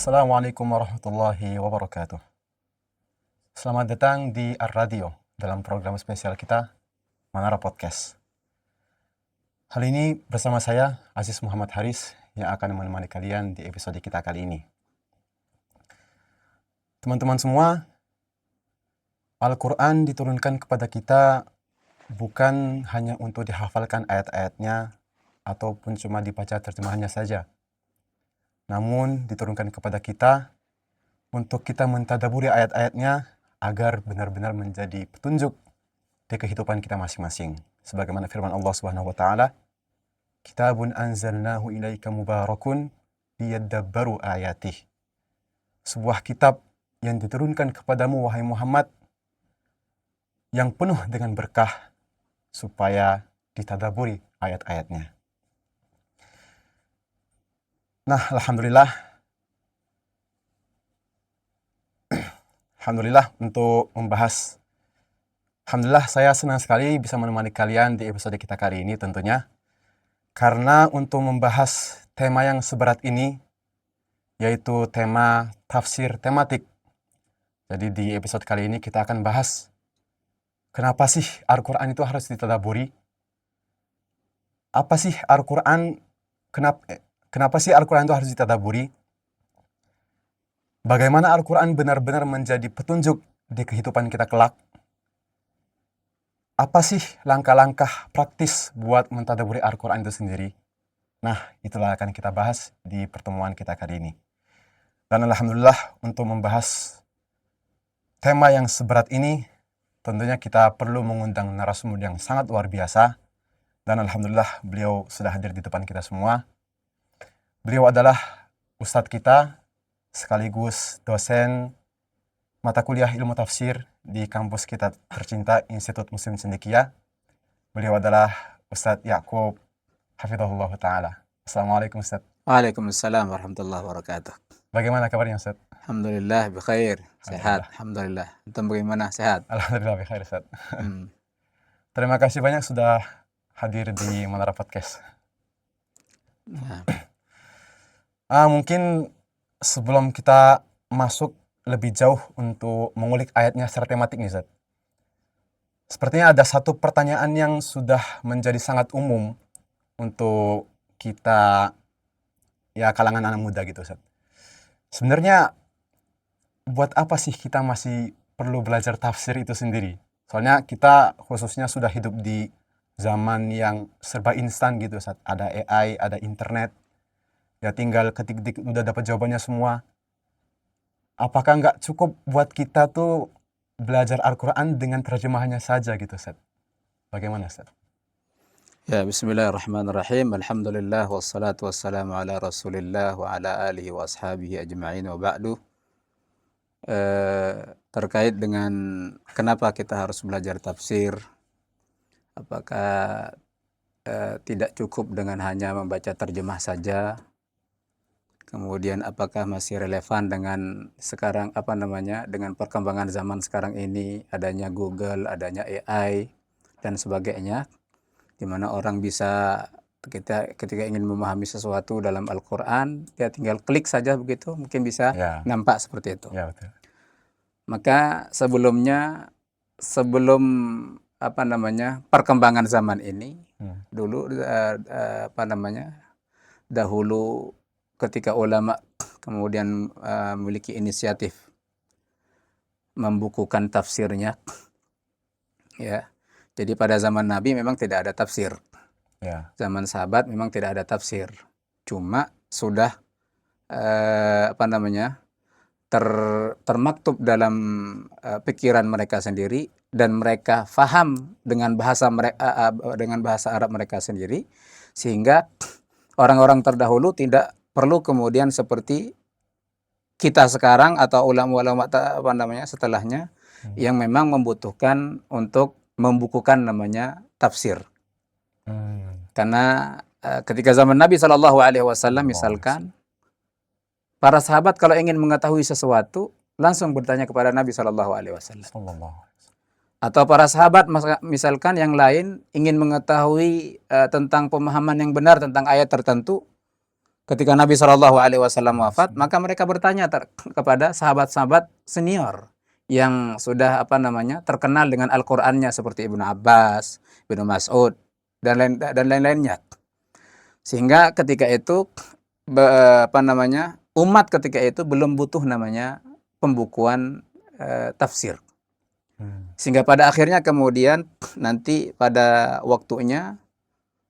Assalamualaikum warahmatullahi wabarakatuh. Selamat datang di Ar-Radio dalam program spesial kita, Manara Podcast. Hal ini bersama saya, Aziz Muhammad Haris, yang akan menemani kalian di episode kita kali ini. Teman-teman semua, Al-Quran diturunkan kepada kita bukan hanya untuk dihafalkan ayat-ayatnya ataupun cuma dibaca terjemahannya saja. Namun diturunkan kepada kita untuk kita mentadaburi ayat-ayatnya agar benar-benar menjadi petunjuk di kehidupan kita masing-masing. Sebagaimana firman Allah Subhanahu wa taala, "Kitabun anzalnahu ilaika mubarakun liyadabbaru ayatih." Sebuah kitab yang diturunkan kepadamu wahai Muhammad yang penuh dengan berkah supaya ditadaburi ayat-ayatnya. Nah, Alhamdulillah untuk membahas. Alhamdulillah saya senang sekali bisa menemani kalian di episode kita kali ini tentunya. Karena untuk membahas tema yang seberat ini, yaitu tema tafsir tematik. Jadi di episode kali ini kita akan bahas kenapa sih Al-Quran itu harus ditadaburi? Apa sih Al-Quran? Kenapa sih Al-Quran itu harus ditadaburi? Bagaimana Al-Quran benar-benar menjadi petunjuk di kehidupan kita kelak? Apa sih langkah-langkah praktis buat mentadaburi Al-Quran itu sendiri? Nah, itulah akan kita bahas di pertemuan kita kali ini. Dan alhamdulillah untuk membahas tema yang seberat ini, tentunya kita perlu mengundang narasumber yang sangat luar biasa. Dan alhamdulillah beliau sudah hadir di depan kita semua. Beliau adalah ustadz kita, sekaligus dosen mata kuliah ilmu tafsir di kampus kita tercinta Institut Muslim Cendekia. Beliau adalah Ustadz Ya'qub Hafizahullah Ta'ala. Assalamualaikum Ustadz. Waalaikumsalam warahmatullahi wabarakatuh. Bagaimana kabarnya Ustadz? Alhamdulillah bikhair, sehat. Alhamdulillah. Antum bagaimana, sehat? Alhamdulillah bikhair Ustadz. Terima kasih banyak sudah hadir di Manara Podcast. Mungkin sebelum kita masuk lebih jauh untuk mengulik ayatnya secara tematik nih Ustadz. Sepertinya ada satu pertanyaan yang sudah menjadi sangat umum untuk kita, ya kalangan anak muda gitu Ustadz. Sebenarnya buat apa sih kita masih perlu belajar tafsir itu sendiri? Soalnya kita khususnya sudah hidup di zaman yang serba instan gitu Ustadz. Ada AI, ada internet. Ya tinggal ketik-ketik udah dapat jawabannya semua. Apakah nggak cukup buat kita tuh belajar Al-Quran dengan terjemahannya saja gitu Ustadz? Bagaimana Ustadz? Ya, bismillahirrahmanirrahim. Alhamdulillah wassalatu wassalamu ala Rasulillah wa ala alihi wa ashabihi ajma'in wa ba'du. Terkait dengan kenapa kita harus belajar tafsir, apakah tidak cukup dengan hanya membaca terjemah saja? Kemudian apakah masih relevan dengan sekarang dengan perkembangan zaman sekarang ini, adanya Google, adanya AI dan sebagainya, di mana orang bisa ketika ingin memahami sesuatu dalam Al-Quran, dia tinggal klik saja begitu, mungkin bisa nampak seperti itu. Ya, betul. Maka sebelum perkembangan zaman ini, dahulu ketika ulama kemudian memiliki inisiatif membukukan tafsirnya, ya. Jadi pada zaman Nabi memang tidak ada tafsir. Ya. Zaman sahabat memang tidak ada tafsir. Cuma sudah termaktub dalam pikiran mereka sendiri dan mereka faham dengan bahasa Arab mereka sendiri, sehingga orang-orang terdahulu tidak perlu kemudian seperti kita sekarang atau ulama-ulama setelahnya yang memang membutuhkan untuk membukukan namanya tafsir. Karena ketika zaman Nabi SAW misalkan, para sahabat kalau ingin mengetahui sesuatu langsung bertanya kepada Nabi SAW. Atau para sahabat misalkan yang lain ingin mengetahui tentang pemahaman yang benar tentang ayat tertentu, Ketika Nabi Shallallahu Alaihi Wasallam wafat, maka mereka bertanya kepada sahabat-sahabat senior yang sudah terkenal dengan Al-Qur'annya seperti Ibnu Abbas, Ibnu Mas'ud dan lain-lainnya. Sehingga ketika itu umat ketika itu belum butuh pembukuan tafsir. Sehingga pada akhirnya kemudian nanti pada waktunya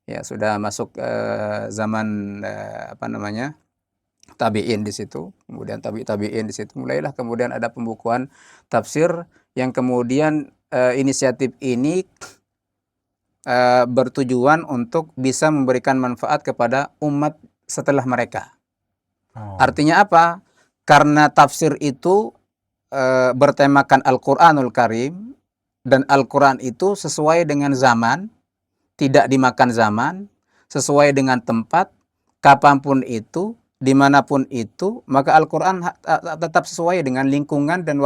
ya sudah masuk zaman tabi'in di situ, kemudian tabi'in di situ mulailah kemudian ada pembukuan tafsir yang kemudian inisiatif ini bertujuan untuk bisa memberikan manfaat kepada umat setelah mereka. Artinya apa? Karena tafsir itu bertemakan Al-Qur'anul Karim, dan Al-Quran itu sesuai dengan zaman, tidak dimakan zaman, sesuai dengan tempat, kapanpun itu, dimanapun itu, maka Al-Quran tetap sesuai dengan lingkungan dan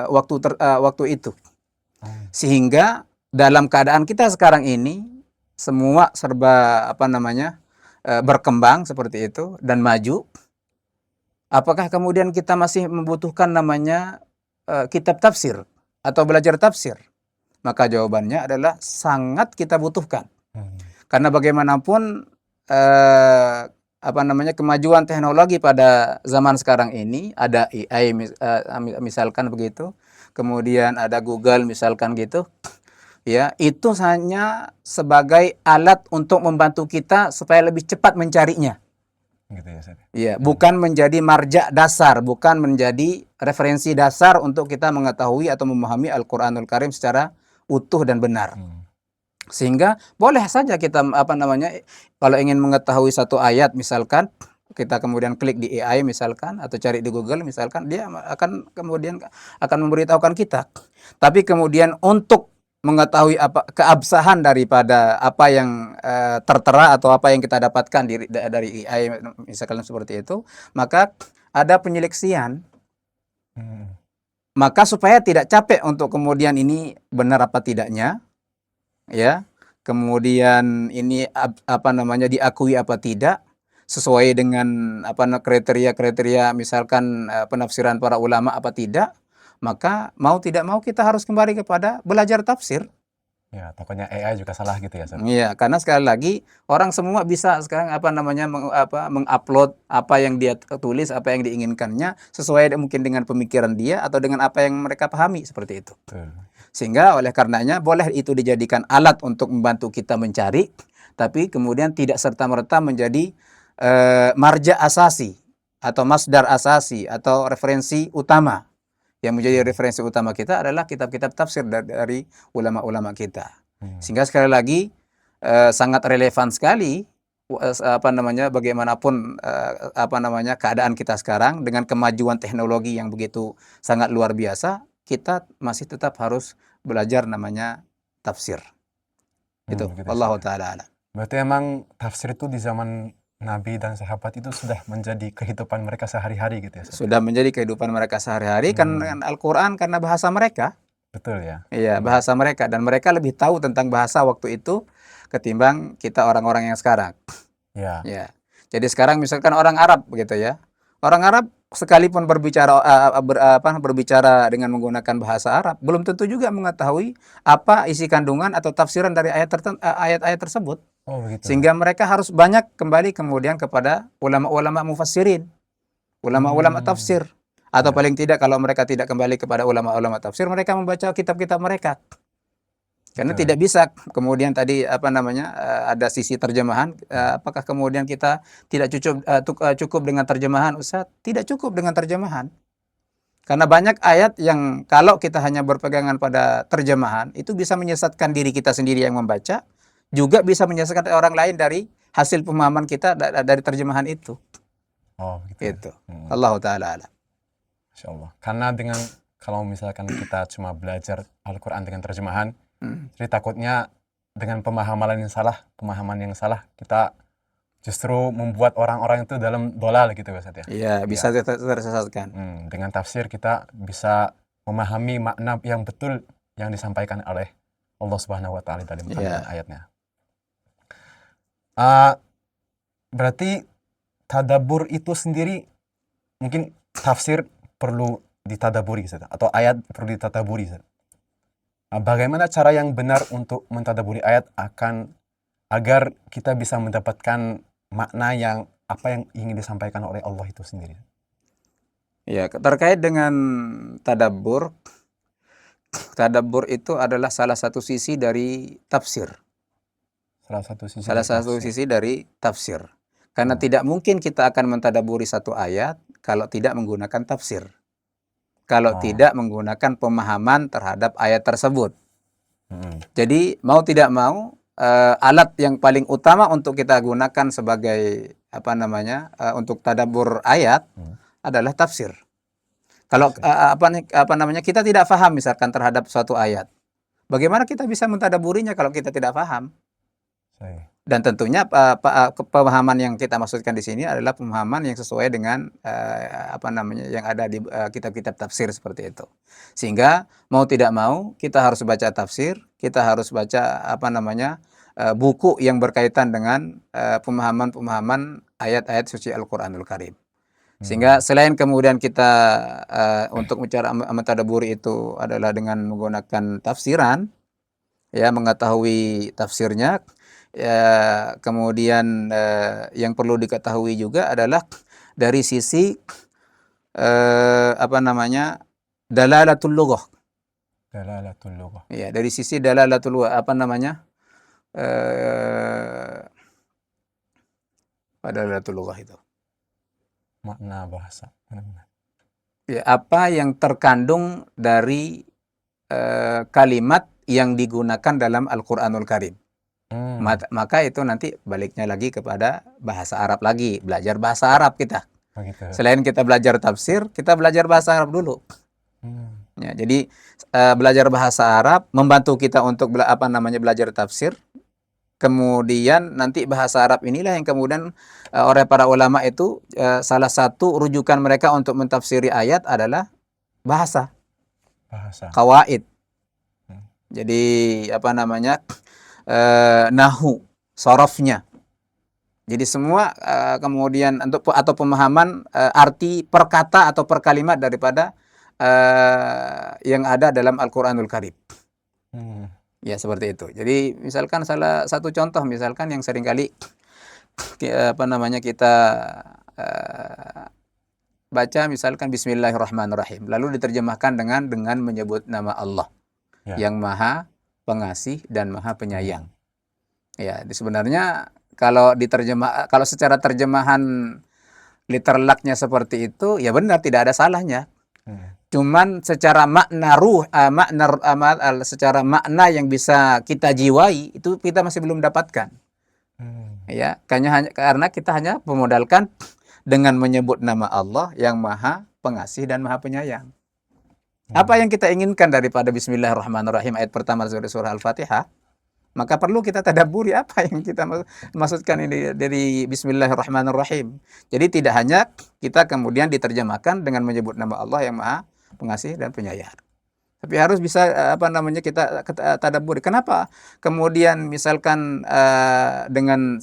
waktu itu. Sehingga dalam keadaan kita sekarang ini semua serba berkembang seperti itu dan maju. Apakah kemudian kita masih membutuhkan kitab tafsir atau belajar tafsir? Maka jawabannya adalah sangat kita butuhkan. Karena bagaimanapun kemajuan teknologi pada zaman sekarang ini, ada AI misalkan begitu, kemudian ada Google misalkan gitu, ya, itu hanya sebagai alat untuk membantu kita supaya lebih cepat mencarinya. Gitu ya, Ustaz. Ya, bukan menjadi marja dasar, bukan menjadi referensi dasar untuk kita mengetahui atau memahami Al-Qur'anul Karim secara utuh dan benar. Sehingga boleh saja kita kalau ingin mengetahui satu ayat misalkan, kita kemudian klik di AI misalkan atau cari di Google misalkan, dia akan memberitahukan kita. Tapi kemudian untuk mengetahui keabsahan daripada apa yang tertera atau apa yang kita dapatkan dari AI misalkan seperti itu, maka ada penyeleksian. Maka supaya tidak capek untuk kemudian ini benar apa tidaknya, ya, kemudian ini diakui apa tidak, sesuai dengan kriteria misalkan penafsiran para ulama apa tidak, maka mau tidak mau kita harus kembali kepada belajar tafsir. Ya, takutnya AI juga salah gitu ya, Ustaz. Iya, karena sekali lagi orang semua bisa sekarang mengupload apa yang dia tulis, apa yang diinginkannya sesuai mungkin dengan pemikiran dia atau dengan apa yang mereka pahami seperti itu. Sehingga oleh karenanya boleh itu dijadikan alat untuk membantu kita mencari, tapi kemudian tidak serta-merta menjadi marja asasi atau masdar asasi atau referensi utama. Yang menjadi referensi utama kita adalah kitab-kitab tafsir dari ulama-ulama kita. Sehingga sekali lagi sangat relevan sekali bagaimanapun keadaan kita sekarang dengan kemajuan teknologi yang begitu sangat luar biasa, kita masih tetap harus belajar tafsir. Itu Allah Ta'ala. Berarti emang tafsir itu di zaman Nabi dan sahabat itu sudah menjadi kehidupan mereka sehari-hari gitu ya, Ustaz? Sudah menjadi kehidupan mereka sehari-hari, kan Al-Quran karena bahasa mereka. Betul ya. Iya, bahasa mereka, dan mereka lebih tahu tentang bahasa waktu itu ketimbang kita orang-orang yang sekarang. Ya. Ya. Jadi sekarang misalkan orang Arab begitu ya. Orang Arab sekalipun berbicara dengan menggunakan bahasa Arab, belum tentu juga mengetahui apa isi kandungan atau tafsiran dari ayat-ayat tersebut. Oh, begitu. Sehingga mereka harus banyak kembali kemudian kepada ulama-ulama mufassirin, ulama-ulama tafsir. Atau paling tidak kalau mereka tidak kembali kepada ulama-ulama tafsir, mereka membaca kitab-kitab mereka. Karena tidak bisa kemudian tadi ada sisi terjemahan. Apakah kemudian kita tidak cukup dengan terjemahan, Ustaz? Tidak cukup dengan terjemahan. Karena banyak ayat yang kalau kita hanya berpegangan pada terjemahan, itu bisa menyesatkan diri kita sendiri yang membaca, juga bisa menyesatkan orang lain dari hasil pemahaman kita dari terjemahan itu. Oh, gitu. Itu. Allah Ta'ala alam. Masya Allah. Karena kalau misalkan kita cuma belajar Al-Quran dengan terjemahan, jadi takutnya dengan pemahaman yang salah, kita justru membuat orang-orang itu dalam dolal gitu, Ustaz ya. Iya, bisa tersesatkan. Dengan tafsir kita bisa memahami makna yang betul yang disampaikan oleh Allah Subhanahu wa Ta'ala dalam ayatnya. Berarti tadabbur itu sendiri, mungkin tafsir perlu ditadaburi, Ustaz, atau ayat perlu ditadaburi, Ustaz. Bagaimana cara yang benar untuk mentadaburi ayat agar kita bisa mendapatkan makna yang apa yang ingin disampaikan oleh Allah itu sendiri? Ya, terkait dengan tadabbur, tadabbur itu adalah salah satu sisi dari tafsir. Salah satu sisi Salah dari satu tafsir. sisi dari tafsir. Karena Oh. tidak mungkin kita akan mentadaburi satu ayat kalau tidak menggunakan tafsir. Kalau Oh. tidak menggunakan pemahaman terhadap ayat tersebut. Mm. Jadi mau tidak mau alat yang paling utama untuk kita gunakan sebagai untuk tadabbur ayat adalah tafsir. Kalau kita tidak paham misalkan terhadap suatu ayat, bagaimana kita bisa mentadaburinya kalau kita tidak paham? Saya. Dan tentunya pemahaman yang kita maksudkan di sini adalah pemahaman yang sesuai dengan yang ada di kitab-kitab tafsir seperti itu. Sehingga mau tidak mau kita harus baca tafsir, kita harus baca buku yang berkaitan dengan pemahaman-pemahaman ayat-ayat suci Al-Qur'anul Karim. Sehingga selain kemudian kita untuk cara mentadaburi itu adalah dengan menggunakan tafsiran, ya, mengetahui tafsirnya. Ya, kemudian yang perlu diketahui juga adalah dari sisi dalalatul lughah. Dalalatul lughah. Ya, dari sisi dalalatul lughah dalalatul lughah itu. Makna bahasa. Ya, apa yang terkandung dari kalimat yang digunakan dalam Al-Qur'anul Karim. Maka itu nanti baliknya lagi kepada bahasa Arab lagi, belajar bahasa Arab kita. Begitu. Selain kita belajar tafsir, kita belajar bahasa Arab dulu. Ya, jadi belajar bahasa Arab membantu kita untuk belajar tafsir. Kemudian nanti bahasa Arab inilah yang kemudian oleh para ulama itu salah satu rujukan mereka untuk mentafsiri ayat adalah bahasa. Qawaid. Jadi nahu, sorofnya. Jadi semua kemudian atau pemahaman arti per kata atau per kalimat daripada yang ada dalam Al-Qur'anul Karim. Ya, seperti itu. Jadi misalkan salah satu contoh misalkan yang seringkali kita baca misalkan Bismillahirrahmanirrahim, lalu diterjemahkan dengan menyebut nama Allah yang Maha Pengasih dan Maha Penyayang. Ya, sebenarnya kalau secara terjemahan literalnya seperti itu, ya benar, tidak ada salahnya. Cuman secara secara makna yang bisa kita jiwai itu kita masih belum dapatkan. Ya, karena kita hanya memodalkan dengan menyebut nama Allah yang Maha Pengasih dan Maha Penyayang. Apa yang kita inginkan daripada Bismillahirrahmanirrahim ayat pertama dari surah Al-Fatihah, maka perlu kita tadabburi apa yang kita maksudkan ini dari Bismillahirrahmanirrahim. Jadi tidak hanya kita kemudian diterjemahkan dengan menyebut nama Allah yang Maha Pengasih dan Penyayang, tapi harus bisa kita tadabburi. Kenapa kemudian misalkan dengan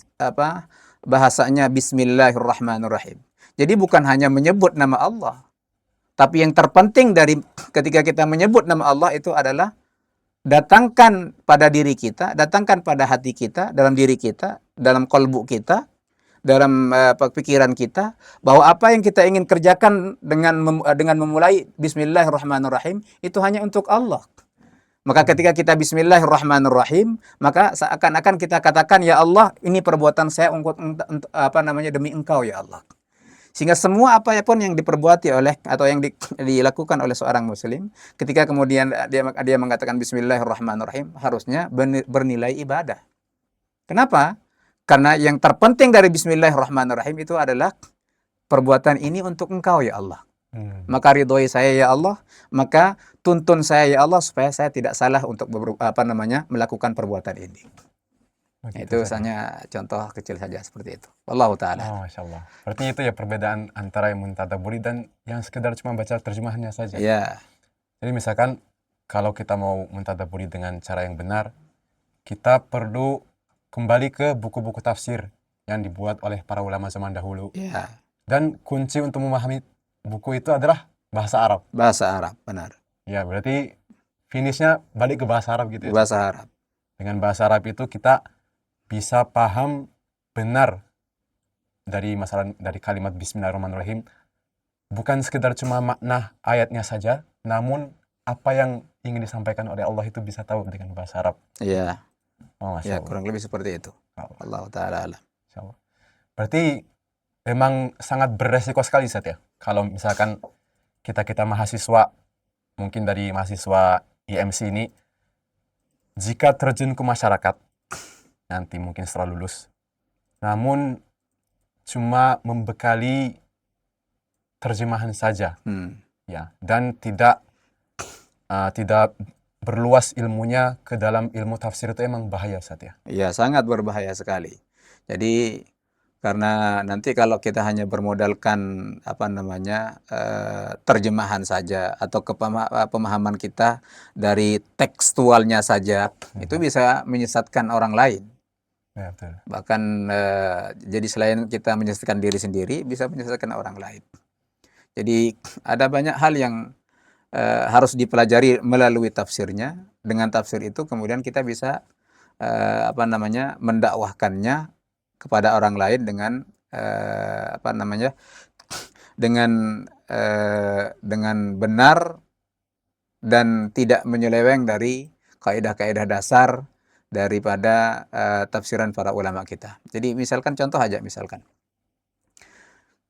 bahasanya Bismillahirrahmanirrahim. Jadi bukan hanya menyebut nama Allah, tapi yang terpenting dari ketika kita menyebut nama Allah itu adalah datangkan pada diri kita, datangkan pada hati kita, dalam diri kita, dalam kolbu kita, dalam pikiran kita, bahwa apa yang kita ingin kerjakan dengan memulai Bismillahirrahmanirrahim itu hanya untuk Allah. Maka ketika kita Bismillahirrahmanirrahim, maka seakan-akan kita katakan, ya Allah, ini perbuatan saya demi Engkau ya Allah. Sehingga semua apapun yang diperbuati atau yang dilakukan oleh seorang muslim, ketika kemudian dia mengatakan Bismillahirrahmanirrahim, harusnya bernilai ibadah. Kenapa? Karena yang terpenting dari Bismillahirrahmanirrahim itu adalah perbuatan ini untuk Engkau ya Allah. Maka ridhoi saya ya Allah, maka tuntun saya ya Allah supaya saya tidak salah untuk melakukan perbuatan ini. Itu hanya contoh kecil saja seperti itu. Wallahu ta'ala. Masya Allah. Berarti itu ya perbedaan antara yang mentadaburi dan yang sekedar cuma baca terjemahannya saja. Ya. Jadi misalkan kalau kita mau mentadaburi dengan cara yang benar, kita perlu kembali ke buku-buku tafsir yang dibuat oleh para ulama zaman dahulu. Ya, Dan kunci untuk memahami buku itu adalah bahasa Arab. bahasa Arab, benar. Ya, berarti finishnya balik ke bahasa Arab gitu ya, Ustaz. Bahasa Arab. Dengan bahasa Arab itu kita bisa paham benar dari kalimat Bismillahirrahmanirrahim. Bukan sekedar cuma makna ayatnya saja, namun apa yang ingin disampaikan oleh Allah itu bisa tahu dengan bahasa Arab. Ya, Oh, Masya ya Allah. kurang lebih seperti itu. Allah. Allah Ta'ala alam. Masya Allah. Berarti memang sangat beresiko sekali, Ustaz, ya. Kalau misalkan kita mahasiswa, mungkin dari mahasiswa IMC ini, jika terjun ke masyarakat, nanti mungkin setelah lulus, namun cuma membekali terjemahan saja, ya, dan tidak berluas ilmunya ke dalam ilmu tafsir itu emang bahaya, Ustaz, ya. Ya, sangat berbahaya sekali. Jadi karena nanti kalau kita hanya bermodalkan terjemahan saja atau pemahaman kita dari tekstualnya saja, itu bisa menyesatkan orang lain. Ya, betul. Bahkan jadi selain kita menyesatkan diri sendiri, bisa menyesatkan orang lain. Jadi ada banyak hal yang harus dipelajari melalui tafsirnya. Dengan tafsir itu kemudian kita bisa mendakwahkannya kepada orang lain dengan benar dan tidak menyeleweng dari kaidah-kaidah dasar daripada tafsiran para ulama kita. Jadi misalkan contoh aja,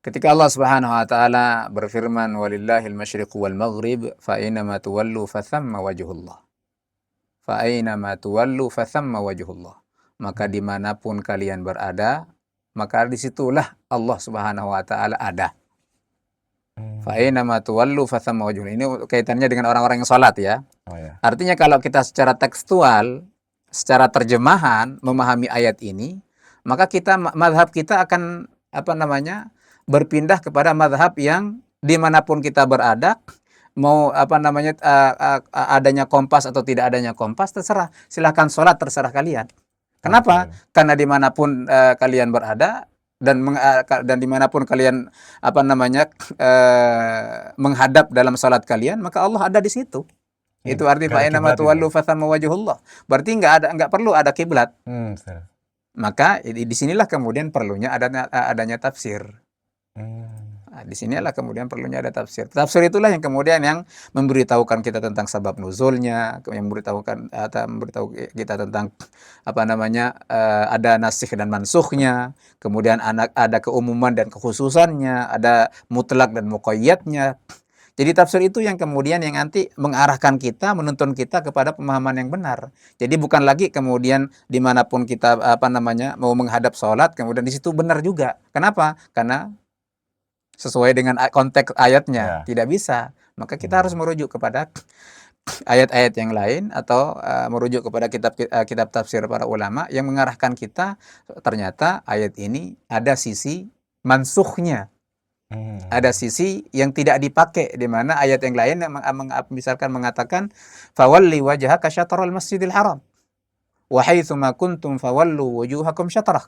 ketika Allah Subhanahu wa taala berfirman, walillahil masyriqu wal maghrib fa aynama tuwallu fa thamma wajhullah. Fa aynama tuwallu fa thamma wajhullah. Maka dimanapun kalian berada, maka disitulah Allah Subhanahu wa taala ada. Fa aynama tuwallu fa thamma wajhullah. Ini kaitannya dengan orang-orang yang salat ya. Oh, ya. Artinya kalau kita secara tekstual, secara terjemahan memahami ayat ini, maka mazhab kita akan berpindah kepada mazhab yang dimanapun kita berada, mau adanya kompas atau tidak adanya kompas terserah, silahkan sholat terserah kalian. Kenapa? Karena dimanapun kalian berada dan dimanapun kalian menghadap dalam sholat kalian, maka Allah ada di situ. Itu arti fa inna ma tuwallu fa thamma wajhullah. Berarti nggak perlu ada kiblat. Maka di sinilah kemudian perlunya adanya tafsir. Nah, di sinilah kemudian perlunya ada tafsir. Tafsir itulah yang kemudian yang memberitahukan kita tentang sebab nuzulnya, yang memberitahu kita tentang ada nasikh dan mansukhnya, kemudian ada keumuman dan kekhususannya, ada mutlak dan muqayyadnya. Jadi tafsir itu yang kemudian yang nanti mengarahkan kita, menuntun kita kepada pemahaman yang benar. Jadi bukan lagi kemudian dimanapun kita mau menghadap sholat, kemudian di situ benar juga. Kenapa? Karena sesuai dengan konteks ayatnya, tidak bisa. Maka kita harus merujuk kepada ayat-ayat yang lain atau merujuk kepada kitab tafsir para ulama yang mengarahkan kita, ternyata ayat ini ada sisi mansukhnya. Ada sisi yang tidak dipakai, di mana ayat yang lain misalkan mengatakan fawalli wajhaka syatral masjidil haram wa haitsu ma kuntum fawallu wujuhakum syatrah.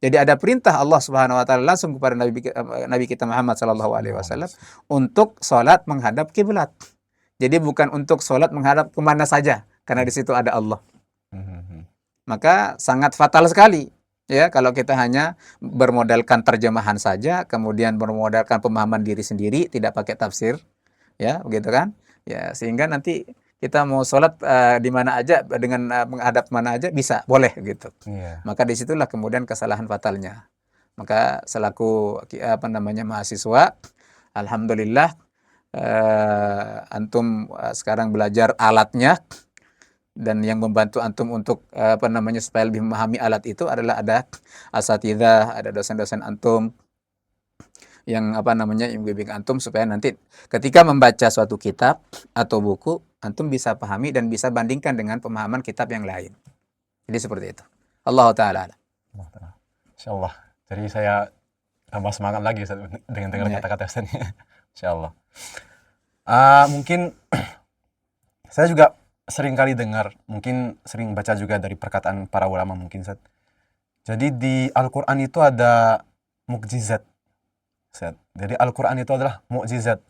Jadi ada perintah Allah Subhanahu wa taala langsung kepada Nabi kita Muhammad sallallahu alaihi wasallam untuk salat menghadap kiblat. Jadi bukan untuk salat menghadap kemana saja, karena di situ ada Allah. Maka sangat fatal sekali ya kalau kita hanya bermodalkan terjemahan saja, kemudian bermodalkan pemahaman diri sendiri, tidak pakai tafsir, ya begitu kan? Ya sehingga nanti kita mau sholat di mana aja dengan menghadap mana aja bisa, boleh gitu. Maka disitulah kemudian kesalahan fatalnya. Maka selaku mahasiswa, alhamdulillah antum sekarang belajar alatnya. Dan yang membantu antum untuk supaya lebih memahami alat itu adalah ada asatidzah, ada dosen-dosen antum yang yang membimbing antum supaya nanti ketika membaca suatu kitab atau buku, antum bisa pahami dan bisa bandingkan dengan pemahaman kitab yang lain. Jadi seperti itu. Allah Ta'ala. Insyaallah. Jadi saya tambah semangat lagi dengan dengar kata-kata Ustaznya. Insyaallah. Mungkin saya juga sering kali dengar, mungkin sering baca juga dari perkataan para ulama mungkin, Ustaz. Jadi di Al-Quran itu ada mukjizat, Ustaz. Jadi Al-Quran itu adalah mukjizat.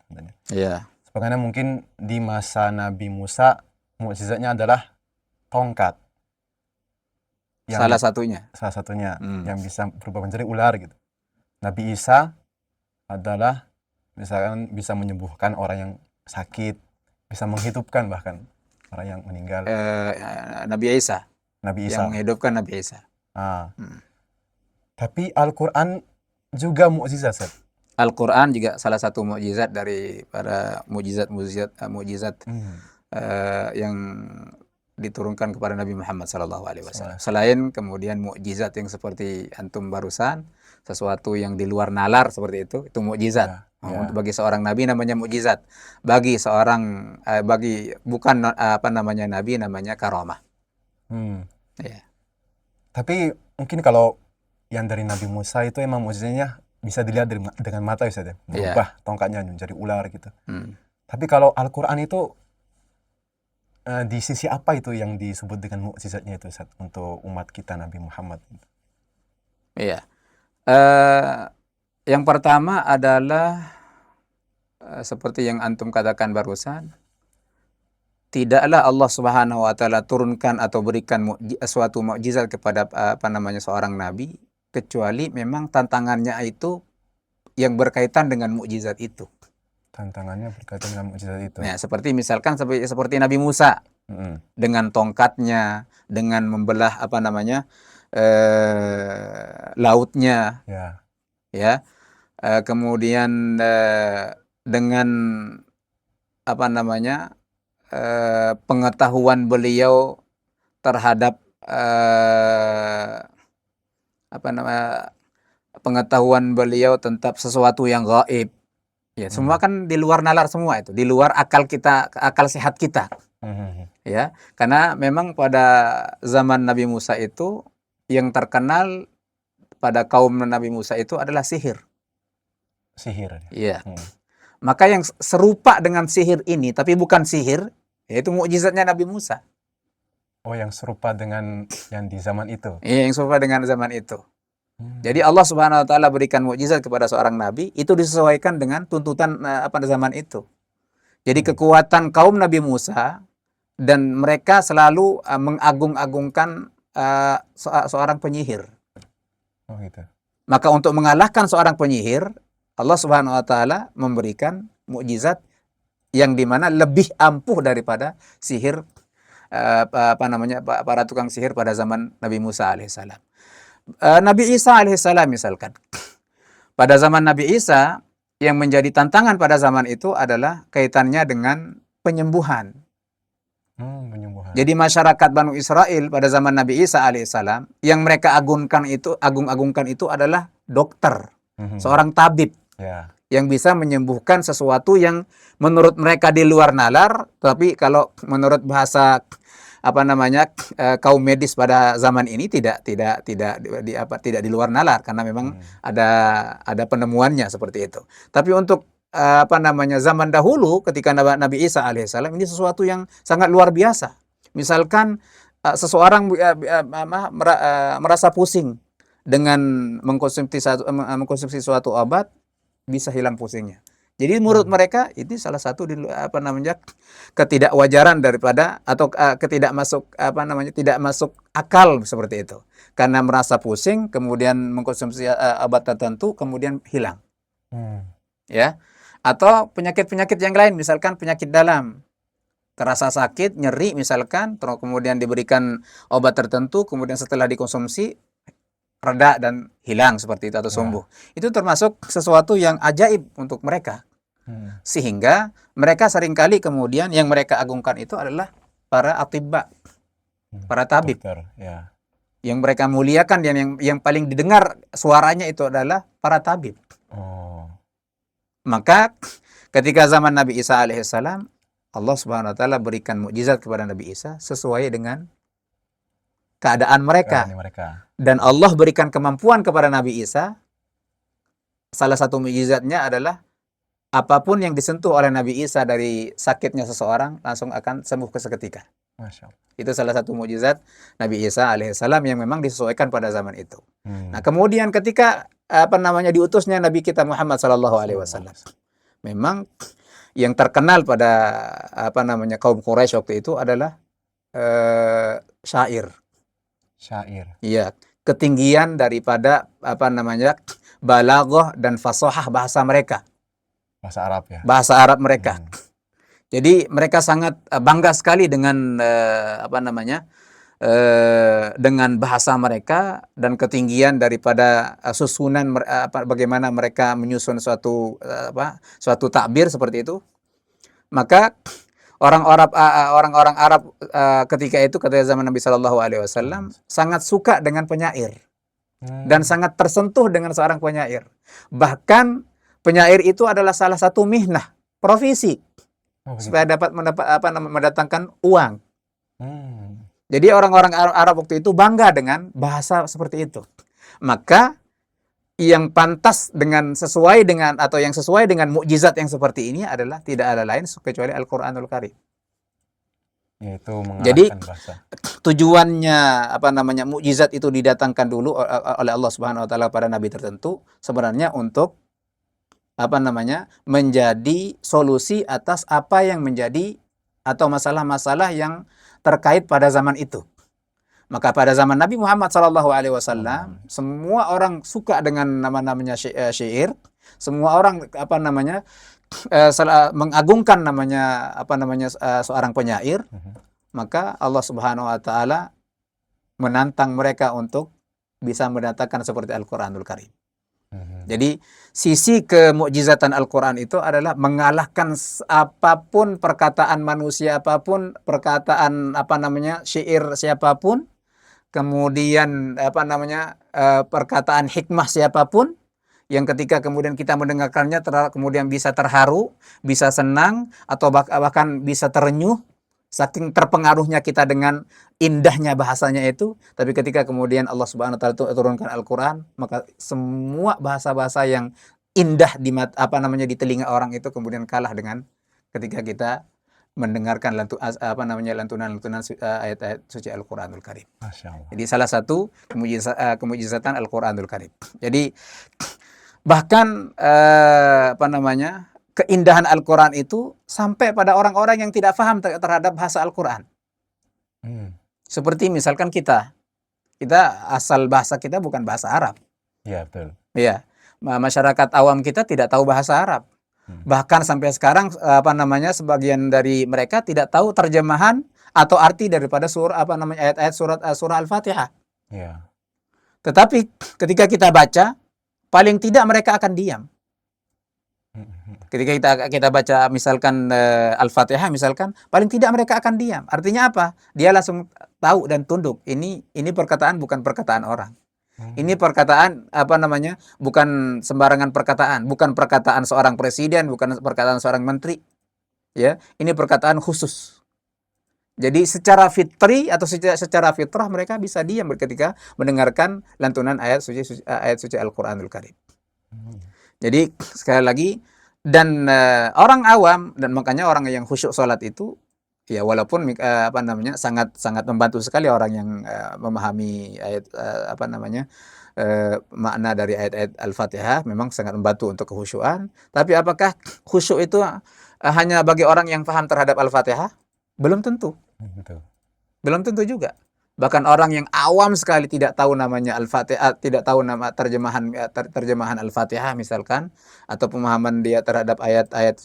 Iya. Sebagaimana mungkin di masa Nabi Musa, mukjizatnya adalah tongkat Salah yang satunya. salah satunya Hmm. yang bisa berubah menjadi ular gitu. Nabi Isa adalah misalkan bisa menyembuhkan orang yang sakit, bisa menghidupkan bahkan orang yang meninggal. Nabi Isa Nabi yang Isa. menghidupkan Nabi Isa. Ah, Hmm. tapi Al-Quran juga mukjizat, Ustaz. Al-Quran juga salah satu mukjizat dari para mukjizat Hmm. yang diturunkan kepada Nabi Muhammad SAW. Salah. Selain kemudian mukjizat yang seperti antum barusan, sesuatu yang di luar nalar seperti itu mukjizat. Ya, Untuk ya. bagi seorang nabi namanya mukjizat. Bagi seorang bukan apa namanya nabi, namanya karamah. Hmm. Ya. Tapi mungkin kalau yang dari Nabi Musa itu emang mukjizatnya bisa dilihat dengan mata, Ustaz, ya. Berubah tongkatnya menjadi ular gitu. Hmm. Tapi kalau Al-Quran itu di sisi apa itu yang disebut dengan mukjizatnya itu, Ustaz, untuk umat kita Nabi Muhammad? Iya. Yang pertama adalah seperti yang antum katakan barusan, tidaklah Allah Subhanahu wa taala turunkan atau berikan suatu mukjizat kepada seorang nabi kecuali memang tantangannya itu yang berkaitan dengan mukjizat itu. Tantangannya berkaitan dengan mukjizat itu. Nah, seperti misalkan seperti Nabi Musa dengan tongkatnya, dengan membelah lautnya, Ya. ya. Kemudian dengan pengetahuan beliau terhadap pengetahuan beliau tentang sesuatu yang gaib. Ya, semua kan di luar nalar semua itu, di luar akal kita, akal sehat kita. Ya, karena memang pada zaman Nabi Musa itu yang terkenal pada kaum Nabi Musa itu adalah sihir. Sihir. Iya. Maka yang serupa dengan sihir ini, tapi bukan sihir, yaitu mukjizatnya Nabi Musa. Oh, yang serupa dengan yang di zaman itu. Iya, yang serupa dengan zaman itu. Jadi Allah Subhanahu wa taala berikan mukjizat kepada seorang nabi, itu disesuaikan dengan tuntutan zaman itu. Jadi kekuatan kaum Nabi Musa dan mereka selalu mengagung-agungkan seorang penyihir. Oh, gitu. Maka untuk mengalahkan seorang penyihir, Allah Subhanahu wa taala memberikan mukjizat yang dimana lebih ampuh daripada sihir para tukang sihir pada zaman Nabi Musa alaihissalam. Nabi Isa alaihissalam misalkan. Pada zaman Nabi Isa, yang menjadi tantangan pada zaman itu adalah kaitannya dengan penyembuhan. Penyembuhan. Jadi masyarakat Banu Israel pada zaman Nabi Isa alaihissalam, yang mereka agung-agungkan itu adalah dokter, seorang tabib, yang bisa menyembuhkan sesuatu yang menurut mereka di luar nalar, tapi kalau menurut bahasa kaum medis pada zaman ini tidak di luar nalar, karena memang ada penemuannya seperti itu. Tapi untuk zaman dahulu ketika Nabi Isa alaihissalam, ini sesuatu yang sangat luar biasa. Misalkan seseorang merasa pusing dengan mengkonsumsi suatu obat, bisa hilang pusingnya. Jadi menurut mereka itu salah satu ketidakwajaran daripada atau tidak masuk akal seperti itu. Karena merasa pusing kemudian mengkonsumsi obat tertentu kemudian hilang. Ya. Atau penyakit-penyakit yang lain, misalkan penyakit dalam. Terasa sakit, nyeri misalkan, terus kemudian diberikan obat tertentu, kemudian setelah dikonsumsi reda dan hilang seperti itu atau sembuh. Itu termasuk sesuatu yang ajaib untuk mereka. Sehingga mereka seringkali kemudian yang mereka agungkan itu adalah para atibba, para tabib. Dokter, Yang mereka muliakan dan yang paling didengar suaranya itu adalah para tabib. Maka ketika zaman Nabi Isa alaihissalam, Allah Subhanahu wa taala berikan mukjizat kepada Nabi Isa sesuai dengan keadaan mereka. Dan Allah berikan kemampuan kepada Nabi Isa. Salah satu mukjizatnya adalah apapun yang disentuh oleh Nabi Isa dari sakitnya seseorang langsung akan sembuh seketika. Masya Allah. Itu salah satu mukjizat Nabi Isa alaihissalam yang memang disesuaikan pada zaman itu. Nah, Hmm. kemudian ketika diutusnya Nabi kita Muhammad sallallahu alaihi Sallallahu wasallam, alaihi wasallam. memang yang terkenal pada kaum Quraisy waktu itu adalah syair. Syair. Iya, ketinggian daripada balaghah dan fasahah bahasa mereka, Bahasa Arab ya. bahasa Arab mereka. Hmm. Jadi mereka sangat bangga sekali dengan dengan bahasa mereka dan ketinggian daripada susunan bagaimana mereka menyusun suatu takbir seperti itu. Maka orang-orang Arab ketika itu, ketika zaman Nabi Shallallahu Alaihi Wasallam, sangat suka dengan penyair dan sangat tersentuh dengan seorang penyair. Bahkan penyair itu adalah salah satu mihnah, profesi, Oh, begitu. supaya dapat mendatangkan uang. Hmm. Jadi orang-orang Arab waktu itu bangga dengan bahasa seperti itu. Maka yang pantas sesuai dengan mukjizat yang seperti ini adalah tidak ada lain kecuali Al-Qur'anul Karim. Yaitu Jadi mengalahkan bahasa. tujuannya mukjizat itu didatangkan dulu oleh Allah Subhanahu wa taala pada nabi tertentu sebenarnya untuk menjadi solusi atas apa yang menjadi atau masalah-masalah yang terkait pada zaman itu. Maka pada zaman Nabi Muhammad SAW, semua orang suka dengan namanya syair, semua orang mengagungkan seorang penyair. Maka Allah Subhanahu wa taala menantang mereka untuk bisa mendatangkan seperti Al-Qur'anul Karim. Jadi sisi kemukjizatan Al-Quran itu adalah mengalahkan apapun perkataan manusia, apapun perkataan syair siapapun, kemudian perkataan hikmah siapapun, yang ketika kemudian kita mendengarkannya kemudian bisa terharu, bisa senang, atau bahkan bisa terenyuh, saking terpengaruhnya kita dengan indahnya bahasanya itu. Tapi ketika kemudian Allah Subhanahu wa taala turunkan Al-Qur'an, maka semua bahasa-bahasa yang indah di telinga orang itu kemudian kalah dengan ketika kita mendengarkan lantunan-lantunan ayat-ayat suci Al-Qur'anul Karim. Masya Allah. Jadi salah satu kemujizatan Al-Qur'anul Karim. Jadi bahkan keindahan Al-Quran itu sampai pada orang-orang yang tidak paham terhadap bahasa Al-Quran. Seperti misalkan kita asal bahasa kita bukan bahasa Arab. Iya, betul. Iya, masyarakat awam kita tidak tahu bahasa Arab. Bahkan sampai sekarang sebagian dari mereka tidak tahu terjemahan atau arti daripada ayat-ayat surah Al-Fatihah. Iya. Tetapi ketika kita baca, paling tidak mereka akan diam. Ketika kita baca misalkan Al-Fatihah misalkan, paling tidak mereka akan diam. Artinya apa? Dia langsung tahu dan tunduk. Ini perkataan bukan perkataan orang. Ini perkataan bukan sembarangan perkataan, bukan perkataan seorang presiden, bukan perkataan seorang menteri. Ya, ini perkataan khusus. Jadi secara fitri atau secara fitrah mereka bisa diam ketika mendengarkan lantunan ayat suci Al-Qur'anul Karim. Jadi sekali lagi, dan orang awam, dan makanya orang yang khusyuk salat itu ya walaupun sangat membantu sekali orang yang memahami ayat makna dari ayat-ayat Al-Fatihah, memang sangat membantu untuk kekhusyuan. Tapi apakah khusyuk itu hanya bagi orang yang paham terhadap Al-Fatihah? Belum tentu. Belum tentu juga. Bahkan orang yang awam sekali tidak tahu namanya Al-Fatihah, tidak tahu nama terjemahan Al-Fatihah misalkan, atau pemahaman dia terhadap ayat-ayat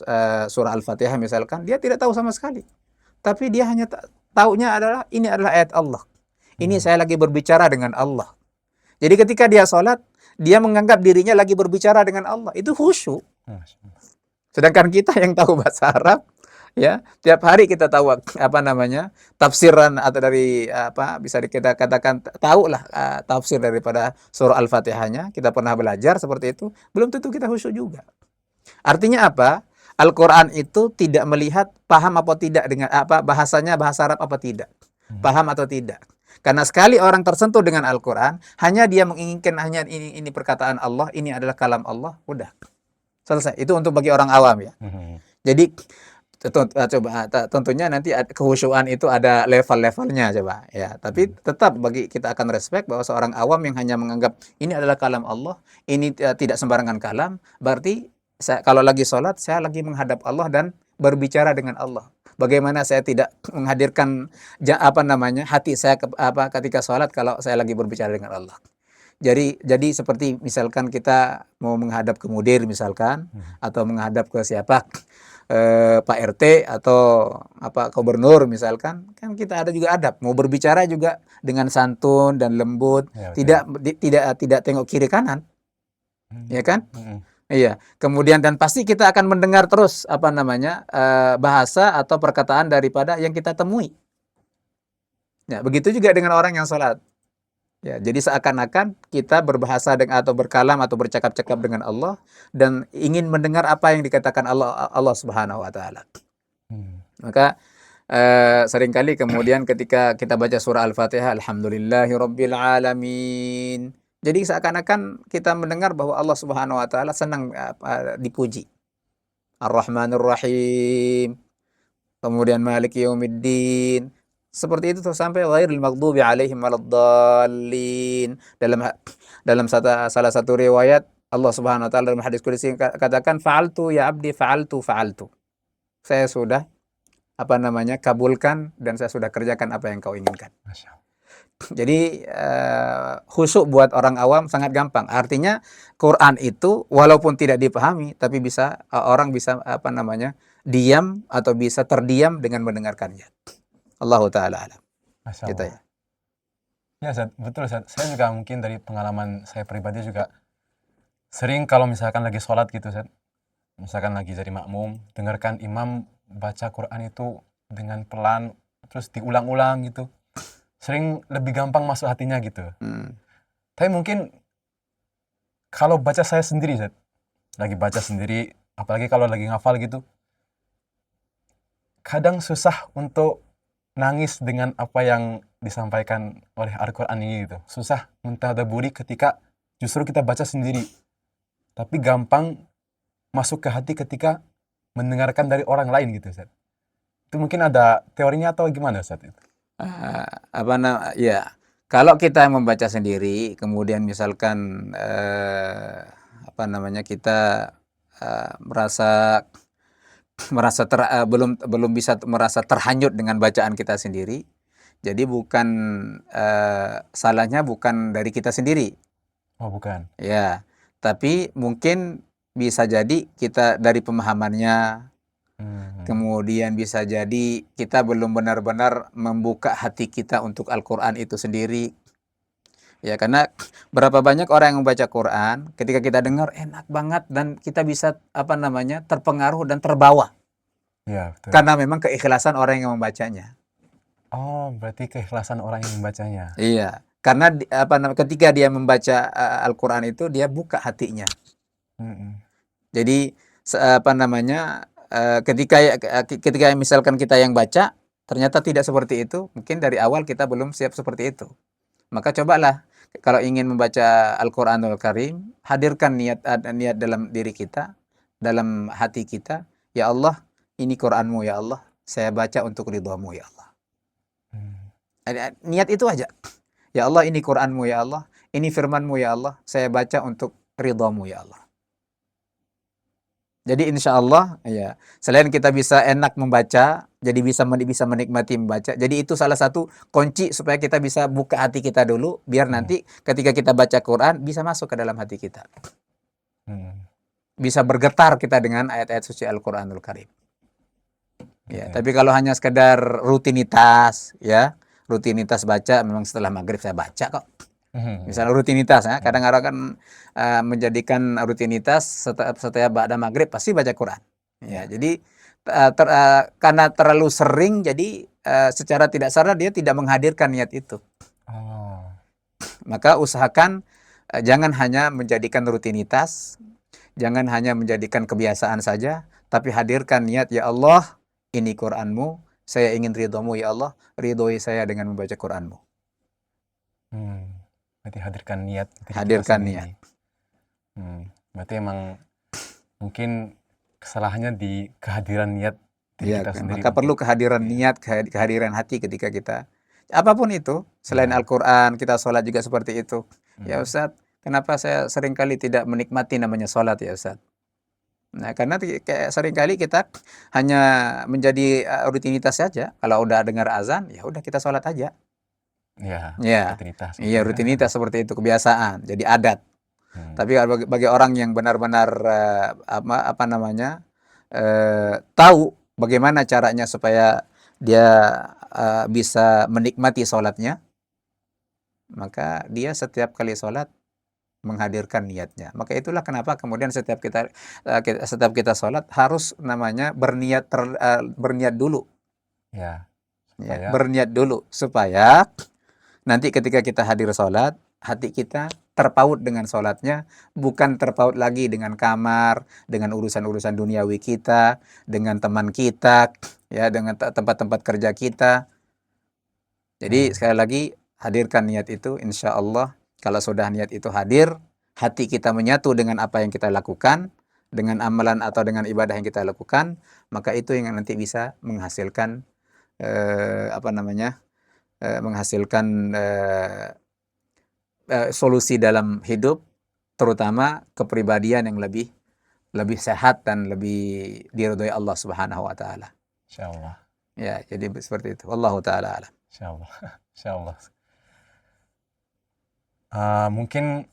surah Al-Fatihah misalkan, dia tidak tahu sama sekali. Tapi dia hanya taunya adalah ini adalah ayat Allah. Ini saya lagi berbicara dengan Allah. Jadi ketika dia sholat, dia menganggap dirinya lagi berbicara dengan Allah. Itu khusyuk. Sedangkan kita yang tahu bahasa Arab, ya, tiap hari kita tahu tafsiran atau dari bisa kita katakan tahulah tafsir daripada surah Al-Fatihahnya, kita pernah belajar seperti itu, belum tentu kita khusyuk juga. Artinya apa? Al-Qur'an itu tidak melihat paham apa tidak dengan bahasanya bahasa Arab apa tidak, paham atau tidak. Karena sekali orang tersentuh dengan Al-Qur'an, hanya dia menginginkan hanya ini perkataan Allah, ini adalah kalam Allah, udah selesai. Itu untuk bagi orang awam ya. Jadi tentunya nanti kehusyuan itu ada level-levelnya coba ya. Tapi tetap bagi kita akan respect bahwa seorang awam yang hanya menganggap ini adalah kalam Allah, ini tidak sembarangan kalam, berarti kalau lagi sholat saya lagi menghadap Allah dan berbicara dengan Allah. Bagaimana saya tidak menghadirkan hati saya ketika sholat kalau saya lagi berbicara dengan Allah. Jadi seperti misalkan kita mau menghadap ke mudir misalkan, atau menghadap ke siapa, Pak RT atau gubernur misalkan, kan kita ada juga adab. Mau berbicara juga dengan santun dan lembut, Ya, tidak tidak tengok kiri kanan, ya kan? Iya. Kemudian dan pasti kita akan mendengar terus bahasa atau perkataan daripada yang kita temui. Ya, begitu juga dengan orang yang sholat. Ya, jadi seakan-akan kita berbahasa atau berkalam atau bercakap-cakap dengan Allah dan ingin mendengar apa yang dikatakan Allah Subhanahu wa taala. Maka seringkali kemudian ketika kita baca surah Al-Fatihah, alhamdulillahirabbil alamin. Jadi seakan-akan kita mendengar bahwa Allah Subhanahu wa taala senang dipuji. Ar-Rahmanir Rahim. Kemudian Maliki Yaumiddin. Seperti itu tuh sampai ghairil maghdubi alaihim waladdallin. Dalam salah satu riwayat Allah Subhanahu wa taala dalam hadis qudsi katakan fa'altu ya abdi fa'altu. Saya sudah kabulkan dan saya sudah kerjakan apa yang kau inginkan. Masya Allah. Jadi khusyuk buat orang awam sangat gampang. Artinya Quran itu walaupun tidak dipahami tapi orang bisa diam atau bisa terdiam dengan mendengarkannya. Allah taala alam. Masya Gitu Allah. ya. Ya, Zat, betul, Zat. Saya juga mungkin dari pengalaman saya pribadi juga sering kalau misalkan lagi sholat gitu, Zat. Misalkan lagi jadi makmum, dengarkan imam baca Quran itu dengan pelan, terus diulang-ulang gitu. Sering lebih gampang masuk hatinya gitu. Tapi mungkin kalau baca saya sendiri, Zat. Lagi baca sendiri, apalagi kalau lagi ngafal gitu, kadang susah untuk nangis dengan apa yang disampaikan oleh Al-Quran ini gitu. Susah mentadaburi ketika justru kita baca sendiri. Tapi gampang masuk ke hati ketika mendengarkan dari orang lain gitu, Ustaz. Itu mungkin ada teorinya atau gimana, Ustaz? Ya, kalau kita membaca sendiri, kemudian misalkan kita merasa belum bisa merasa terhanyut dengan bacaan kita sendiri. Jadi salahnya bukan dari kita sendiri. Oh, bukan. Ya, tapi mungkin bisa jadi kita dari pemahamannya, kemudian bisa jadi kita belum benar-benar membuka hati kita untuk Al-Quran itu sendiri. Ya, karena berapa banyak orang yang membaca Quran, ketika kita dengar enak banget dan kita bisa terpengaruh dan terbawa. Ya, betul. Karena memang keikhlasan orang yang membacanya. Oh, berarti keikhlasan orang yang membacanya. Iya, karena ketika dia membaca Al-Quran itu dia buka hatinya. Jadi ketika misalkan kita yang baca ternyata tidak seperti itu, mungkin dari awal kita belum siap seperti itu. Maka cobalah kalau ingin membaca Al-Qur'anul Karim, hadirkan niat dalam diri kita, dalam hati kita, ya Allah, ini Qur'anmu ya Allah, saya baca untuk ridhamu ya Allah. Niat itu aja. Ya Allah, ini Qur'anmu ya Allah, ini firmanmu ya Allah, saya baca untuk ridhamu ya Allah. Jadi insya Allah, ya, selain kita bisa enak membaca, jadi bisa menikmati membaca. Jadi itu salah satu kunci supaya kita bisa buka hati kita dulu, biar nanti ketika kita baca Quran bisa masuk ke dalam hati kita. Bisa bergetar kita dengan ayat-ayat suci Al-Quranul Karim. Ya, tapi kalau hanya sekedar rutinitas, ya, rutinitas baca, memang setelah maghrib saya baca kok. Misalnya rutinitas, ya, kadang-kadang kan menjadikan rutinitas setiap ba'da maghrib pasti baca Quran. Ya, jadi karena terlalu sering, jadi secara tidak sadar dia tidak menghadirkan niat itu. Maka usahakan jangan hanya menjadikan rutinitas, jangan hanya menjadikan kebiasaan saja, tapi hadirkan niat, ya Allah, ini Quranmu, saya ingin ridhomu ya Allah, ridhoi saya dengan membaca Quranmu. Berarti hadirkan niat. Hadirkan niat. Berarti emang mungkin kesalahannya di kehadiran niat diri Ya kita kan, sendiri maka perlu untuk kehadiran ya, niat, kehadiran hati ketika kita apapun itu, selain ya, Al-Quran, kita sholat juga seperti itu. Ya hmm, Ustadz, kenapa saya seringkali tidak menikmati namanya sholat ya Ustadz? Nah, karena kayak seringkali kita hanya menjadi rutinitas saja. Kalau udah dengar azan, ya udah kita sholat aja. ya, Ya, rutinitas gitu iya ya. rutinitas seperti itu, kebiasaan, jadi adat. Hmm, Tapi kalau bagi orang yang benar-benar apa namanya tahu bagaimana caranya supaya dia bisa menikmati sholatnya, maka dia setiap kali sholat menghadirkan niatnya. Maka itulah kenapa kemudian setiap kita sholat harus namanya berniat dulu, ya, ya, supaya berniat dulu supaya nanti ketika kita hadir sholat, hati kita terpaut dengan sholatnya, bukan terpaut lagi dengan kamar, dengan urusan-urusan duniawi kita, dengan teman kita, ya, dengan tempat-tempat kerja kita. Jadi hmm, sekali lagi, hadirkan niat itu, insya Allah, kalau sudah niat itu hadir, hati kita menyatu dengan apa yang kita lakukan, dengan amalan atau dengan ibadah yang kita lakukan, maka itu yang nanti bisa menghasilkan, apa namanya, menghasilkan solusi dalam hidup, terutama kepribadian yang lebih lebih sehat dan lebih diridhoi Allah Subhanahu wa taala. insyaallah, Ya, jadi seperti itu. Wallahu taala alam. insyaallah, insyaallah. Mungkin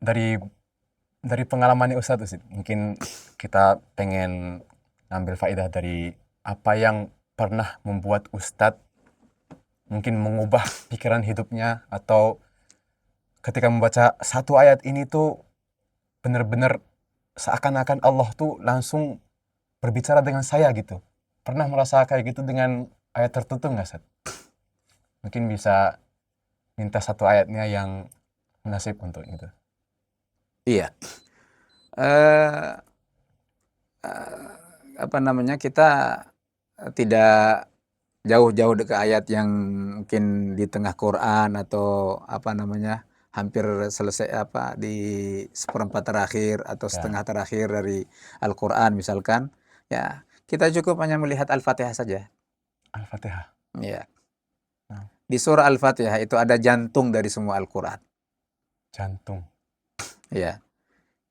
dari pengalamannya Ustadz, mungkin kita pengen ngambil faedah dari apa yang pernah membuat Ustadz mungkin mengubah pikiran hidupnya, atau ketika membaca satu ayat ini tuh benar-benar seakan-akan Allah tuh langsung berbicara dengan saya gitu. Pernah merasa kayak gitu dengan ayat tertentu nggak, Ustadz? Mungkin bisa minta satu ayatnya yang munasib untuk itu. Iya. Eh apa namanya? Kita tidak jauh-jauh ke ayat yang mungkin di tengah Quran atau apa namanya? Hampir selesai apa di seperempat terakhir atau Ya, setengah terakhir dari Al-Qur'an misalkan. Ya, kita cukup hanya melihat Al-Fatihah saja. Al-Fatihah. Ya. Nah, Di surah Al-Fatihah itu ada jantung dari semua Al-Qur'an. jantung. Ya.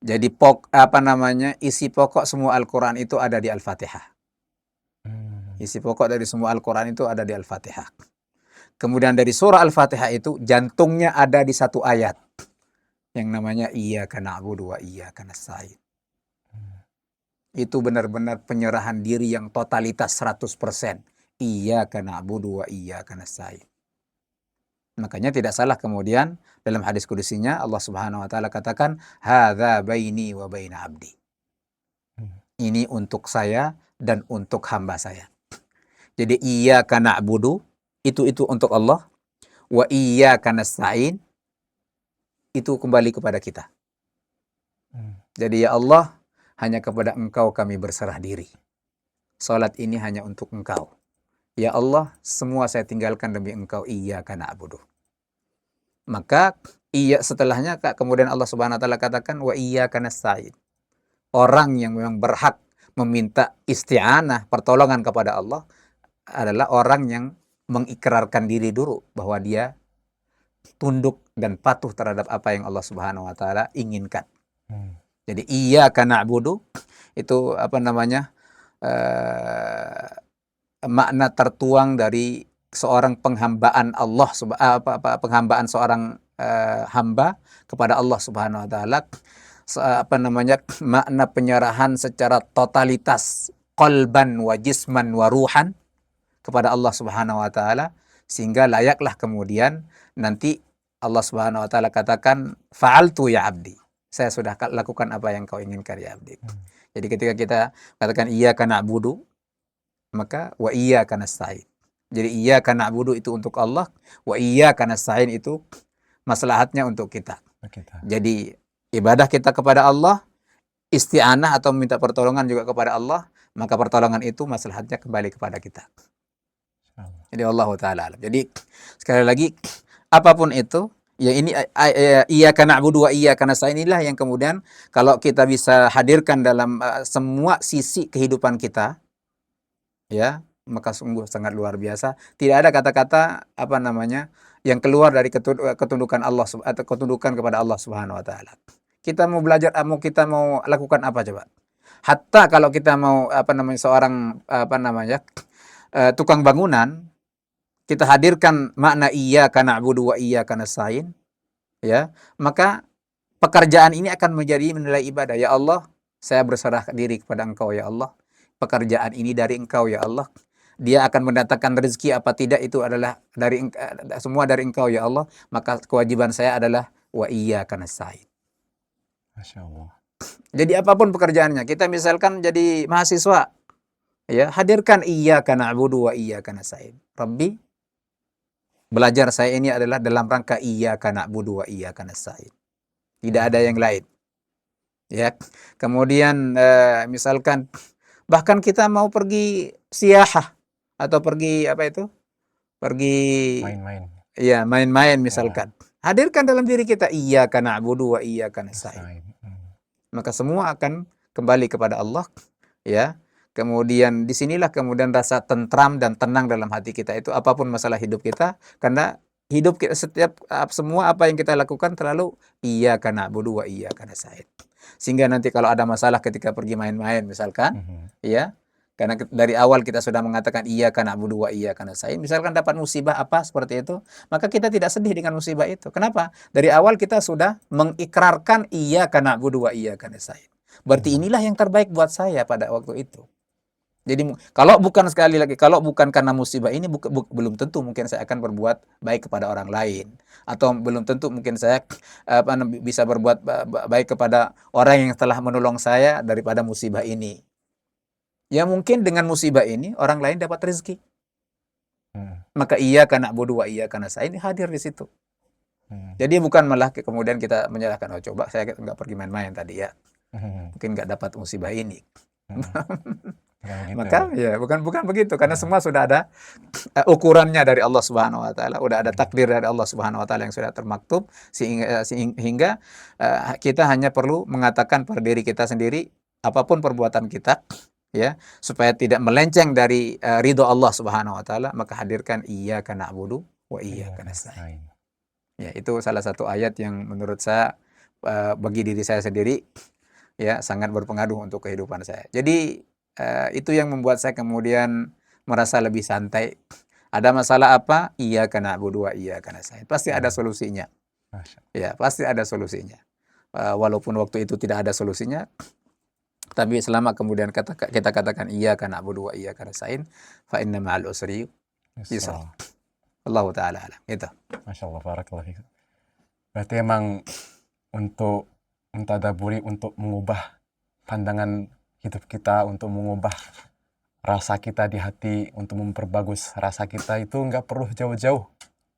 Jadi apa namanya? Isi pokok semua Al-Qur'an itu ada di Al-Fatihah. Hmm, Isi pokok dari semua Al-Qur'an itu ada di Al-Fatihah. Kemudian dari surah Al-Fatihah itu jantungnya ada di satu ayat yang namanya Iyyaka na'budu wa iyyaka nasta'in. Itu benar-benar penyerahan diri yang totalitas 100%. Iyyaka na'budu wa iyyaka nasta'in. Makanya tidak salah kemudian dalam hadis kudusinya Allah Subhanahu wa taala katakan, "Hadza baini wa baina 'abdi." hmm, Ini untuk saya dan untuk hamba saya. Jadi iyyaka na'budu itu untuk Allah, wa iyyaka nasta'in itu kembali kepada kita. hmm, Jadi ya Allah, hanya kepada Engkau kami berserah diri. Salat ini hanya untuk Engkau. Ya Allah, semua saya tinggalkan demi Engkau. Iyyaka na'budu. Maka setelahnya kemudian Allah Subhanahu wa taala katakan wa iyyaka nasta'in. Orang yang memang berhak meminta isti'anah, pertolongan kepada Allah adalah orang yang mengikrarkan diri dulu bahwa dia tunduk dan patuh terhadap apa yang Allah Subhanahu wa taala inginkan. hmm, Jadi iyyaka na'budu itu apa namanya? eh Makna tertuang dari seorang penghambaan Allah penghambaan seorang hamba kepada Allah Subhanahu wa taala, apa namanya? Makna penyerahan secara totalitas qalban wa jisman wa ruhan kepada Allah Subhanahu wa taala, sehingga layaklah kemudian nanti Allah Subhanahu wa taala katakan fa'altu ya abdi. Saya sudah lakukan apa yang kau inginkan ya abdi. hmm, Jadi ketika kita katakan iyyaka na'budu, maka wa iyyaka nasta'in. Jadi iyyaka na'budu itu untuk Allah, wa iyyaka nasta'in itu maslahatnya untuk kita. kita. Jadi ibadah kita kepada Allah, isti'anah atau minta pertolongan juga kepada Allah, maka pertolongan itu maslahatnya kembali kepada kita. Insyaallah. Jadi Allah taala alam. Jadi sekali lagi apapun itu, ya ini iyyaka na'budu wa iyyaka nasta'in inilah yang kemudian kalau kita bisa hadirkan dalam semua sisi kehidupan kita, ya, maka sungguh sangat luar biasa. Tidak ada kata-kata apa namanya yang keluar dari ketundukan Allah atau ketundukan kepada Allah Subhanahu wa taala. Kita mau belajar, kita mau lakukan apa coba? Hatta kalau kita mau apa namanya seorang apa namanya tukang bangunan, kita hadirkan makna iyyaka na'budu wa iyyaka nasta'in, ya, maka pekerjaan ini akan menjadi menilai ibadah. Ya Allah, saya berserah diri kepada Engkau ya Allah. Pekerjaan ini dari Engkau ya Allah. Dia akan mendatangkan rezeki apa tidak itu adalah semua dari Engkau ya Allah. Maka kewajiban saya adalah wa iyyaka nasta'in. Masya Allah. Jadi apapun pekerjaannya, kita misalkan jadi mahasiswa, ya, hadirkan iyyaka na'budu wa iyyaka nasta'in. Rabbi, belajar saya ini adalah dalam rangka iyyaka na'budu wa iyyaka nasta'in. Tidak ada yang lain. Ya. Kemudian misalkan bahkan kita mau pergi siyahah atau pergi apa itu? Pergi Main-main. ya main-main Ya, misalkan. Hadirkan dalam diri kita iyyaka na'budu wa iyyaka nasta'in. nasta'in. Maka semua akan kembali kepada Allah, ya. Kemudian disinilah kemudian rasa tentram dan tenang dalam hati kita itu apapun masalah hidup kita, karena hidup kita semua apa yang kita lakukan terlalu iyyaka na'budu wa iyyaka nasta'in. Sehingga nanti kalau ada masalah ketika pergi main-main misalkan, ya, karena dari awal kita sudah mengatakan iyyaka na'budu wa iyyaka nasta'in, misalkan dapat musibah apa seperti itu, maka kita tidak sedih dengan musibah itu. Kenapa? Dari awal kita sudah mengikrarkan iyyaka na'budu wa iyyaka nasta'in. Berarti inilah yang terbaik buat saya pada waktu itu. Jadi kalau bukan sekali lagi, kalau bukan karena musibah ini, belum tentu mungkin saya akan berbuat baik kepada orang lain, atau belum tentu mungkin saya bisa berbuat baik kepada orang yang telah menolong saya daripada musibah ini. Ya mungkin dengan musibah ini orang lain dapat rezeki. Maka iyyaka na'budu wa iyyaka nasta'in hadir di situ. Jadi bukan malah kemudian kita menyalahkan, oh coba saya nggak pergi main-main tadi ya, mungkin nggak dapat musibah ini. Maka ya bukan begitu, karena semua sudah ada ukurannya dari Allah Subhanahu wa taala, udah ada takdir dari Allah Subhanahu wa taala yang sudah termaktub, sehingga kita hanya perlu mengatakan pada diri kita sendiri apapun perbuatan kita, ya, supaya tidak melenceng dari ridho Allah Subhanahu wa taala, maka hadirkan iyyaka na'budu wa iyyaka nasta'in. Ya, itu salah satu ayat yang menurut saya bagi diri saya sendiri ya sangat berpengaruh untuk kehidupan saya. Jadi itu yang membuat saya kemudian merasa lebih santai. Ada masalah apa? Iyyaka na'budu wa iyyaka nasta'in. Pasti ada solusinya. Ya, pasti ada solusinya. Walaupun waktu itu tidak ada solusinya, tapi selama kemudian kita katakan iyyaka na'budu wa iyyaka nasta'in, fa inna ma'al usri yusra. Allah taala alam. Itu. Masya Allah, barakallahu fiik. Berarti emang untuk mentadaburi, untuk mengubah pandangan hidup kita, untuk mengubah rasa kita di hati, untuk memperbagus rasa kita itu nggak perlu jauh-jauh.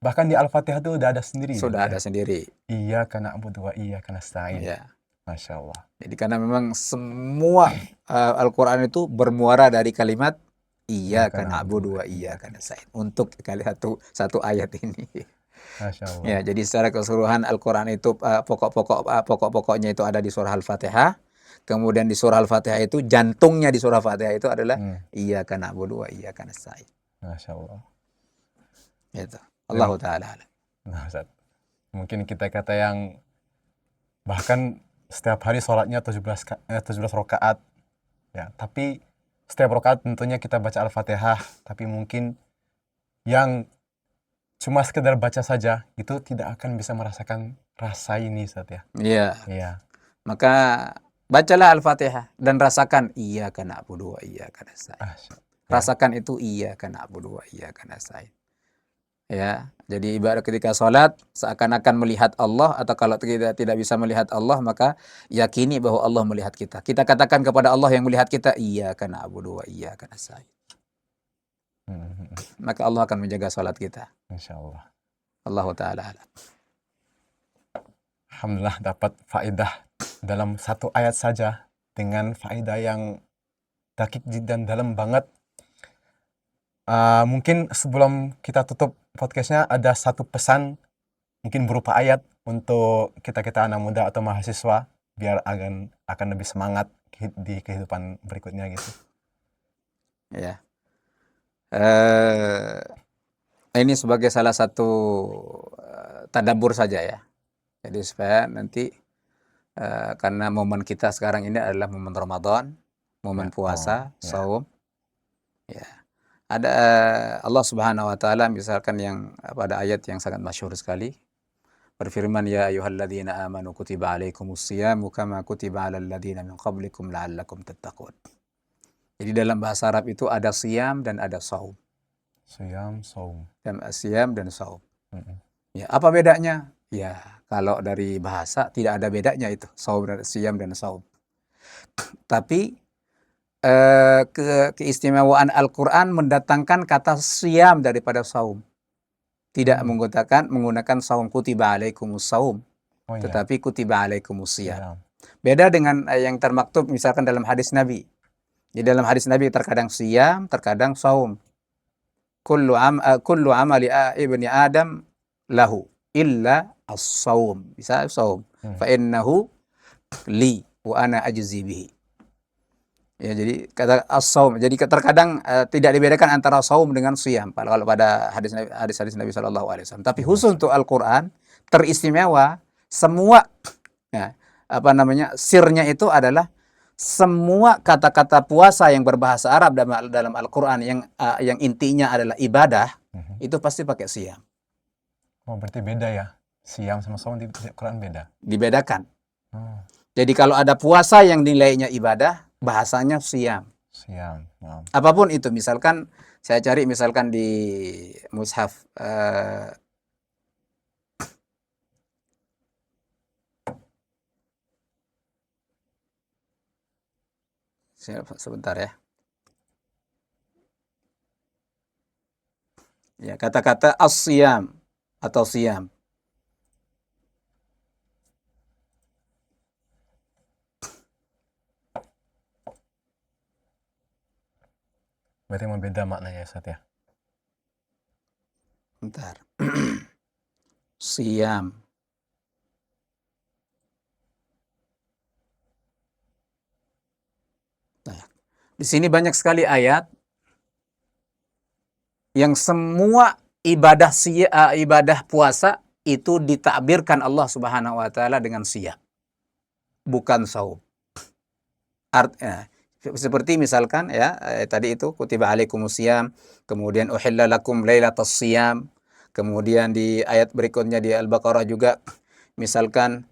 Bahkan di Al-Fatihah itu udah ada sendiri. Sudah ada sendiri. Iyyaka na'budu wa iyyaka nasta'in. Ya. Masya Allah. Jadi karena memang semua Al-Quran itu bermuara dari kalimat iyyaka na'budu wa iyyaka nasta'in. Untuk satu ayat ini. Masya Allah. Ya, jadi secara keseluruhan Al-Quran itu pokoknya itu ada di surah Al-Fatihah. Kemudian di surah Al-Fatihah itu, jantungnya di surah Al-Fatihah itu adalah iyyaka na'budu wa iyyaka nasta'in. Masya Allah. Itu. Allah taala. Nah, Ustaz, mungkin kita kata yang bahkan setiap hari sholatnya 17 rakaat, ya, tapi setiap rakaat tentunya kita baca Al-Fatihah, tapi mungkin yang cuma sekedar baca saja itu tidak akan bisa merasakan rasa ini, Ustaz, ya. Iya. Iya. Maka bacalah Al-Fatihah dan rasakan iyyaka na'budu wa iyyaka nasta'in. Rasakan itu iyyaka na'budu wa iyyaka nasta'in. Ya, jadi ibarat ketika sholat seakan-akan melihat Allah, atau kalau kita tidak bisa melihat Allah maka yakini bahwa Allah melihat kita. Kita katakan kepada Allah yang melihat kita, iyyaka na'budu wa iyyaka nasta'in. Maka Allah akan menjaga sholat kita. Insyaallah. Allah taala alam. Alhamdulillah dapat faedah dalam satu ayat saja, dengan faedah yang dakik dan dalam banget. Mungkin sebelum kita tutup podcastnya ada satu pesan mungkin berupa ayat untuk kita anak muda atau mahasiswa biar akan lebih semangat di kehidupan berikutnya gitu. Ya. Eh, ini sebagai salah satu tadabbur saja ya. Jadi supaya nanti karena momen kita sekarang ini adalah momen Ramadan, momen Ya. Oh, puasa, ya. saum. Ya. Ada Allah Subhanahu wa taala misalkan yang pada ayat yang sangat masyhur sekali berfirman, ya ayyuhalladzina amanu kutiba alaikumusyiyamu kama kutiba alal ladzina min qablikum la'allakum tattaqun. Jadi dalam bahasa Arab itu ada siyam dan ada saum. Siyam, saum. Siyam dan saum. Mm-mm. Ya, apa bedanya? Ya, kalau dari bahasa tidak ada bedanya itu, saum dan siyam dan saum. Tapi keistimewaan Al-Quran mendatangkan kata siyam daripada saum. Tidak menggunakan saum, kutiba alaikumus saum, Oh iya, tetapi kutiba alaikumus siyam. siyam. Beda dengan yang termaktub misalkan dalam hadis Nabi. Di dalam hadis Nabi terkadang siyam, terkadang saum. Kullu amali ibni Adam lahu illa as-saum. Bisa saum. Fa innahu li wa ana ajzi bihi. Ya, jadi kata as-saum. Jadi terkadang tidak dibedakan antara saum dengan siyam kalau pada hadis-hadis Nabi Shallallahu Alaihi Wasallam. Tapi khusus untuk Al-Quran teristimewa semua ya, sirnya itu adalah semua kata-kata puasa yang berbahasa Arab dalam Al-Quran yang intinya adalah ibadah itu pasti pakai siyam. Oh, berarti beda ya. Siyam sama saum di Quran beda. Dibedakan. Jadi kalau ada puasa yang nilainya ibadah, bahasanya siyam. Siyam. Apapun itu, misalkan saya cari misalkan di mushaf sebentar ya. Ya, kata-kata as-siyam atau siyam. Berarti memang beda maknanya ya, Ustaz ya. Bentar. Siyam. Nah, di sini banyak sekali ayat yang semua ibadah puasa itu ditakbirkan Allah Subhanahu wa taala dengan siyam, bukan saum. Seperti misalkan ya tadi itu kutiba alaikumusiyam, kemudian uhilla lakum lailatas siyam, kemudian di ayat berikutnya di Al-Baqarah juga misalkan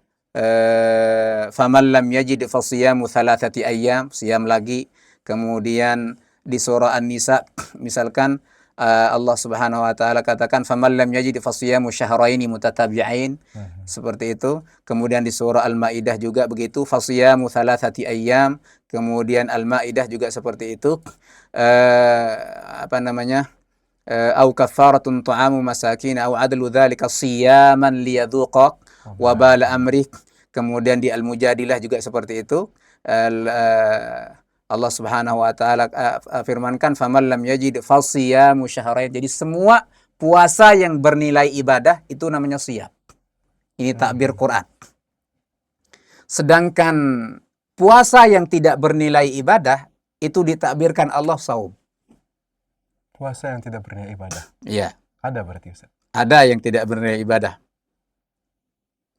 faman lam yajid fasiyamu thalathati ayyam, siyam lagi. Kemudian di surah An-Nisa misalkan Allah Subhanahu wa taala katakan faman lam yajid fasiyamu syahraini mutatabi'ain, seperti itu. Kemudian di surah Al-Maidah juga begitu, fasiyamu thalathati ayyam. Kemudian Al-Maidah juga seperti itu. Au kafaratun ta'amu masakin au adlu dzalika siyaman liyadhuqa wabala amrih. Kemudian di Al-Mujadilah juga seperti itu. Allah Subhanahu wa taala firmankan faman lam yajid fasiyamu syahrain. Jadi semua puasa yang bernilai ibadah itu namanya siyam. Ini takbir Quran. Sedangkan puasa yang tidak bernilai ibadah itu ditakbirkan Allah saum. Puasa yang tidak bernilai ibadah. Iya. Ada berarti, Ustaz. Ada yang tidak bernilai ibadah.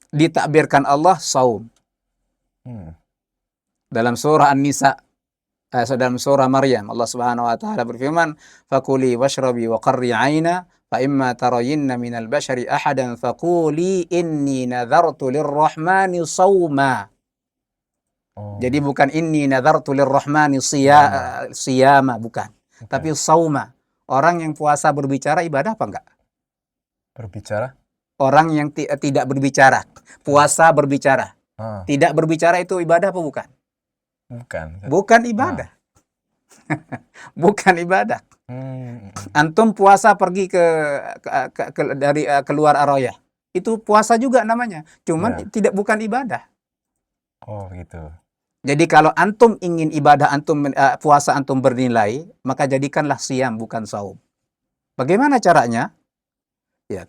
Ditakbirkan Allah saum. Dalam surah An-Nisa, dalam surah Maryam, Allah Subhanahu wa taala berfirman, "Fakuli washrabi wa qarri 'aina, fa imma tarayinna minal bashari ahadan faquli inni nadhartu lirrahmani sawma." Jadi bukan inni nadhartu lirrahmani siyama, bukan. Tapi sauma. Orang yang puasa berbicara ibadah apa enggak? Berbicara? Orang yang tidak berbicara, puasa berbicara. Tidak berbicara itu ibadah apa bukan? Bukan. Bukan ibadah. Bukan ibadah. Antum puasa pergi dari keluar arroyah. Itu puasa juga namanya. Cuman bukan ibadah. Oh, gitu. Jadi kalau antum ingin ibadah antum puasa antum bernilai, maka jadikanlah siyam bukan saum. Bagaimana caranya? Ya.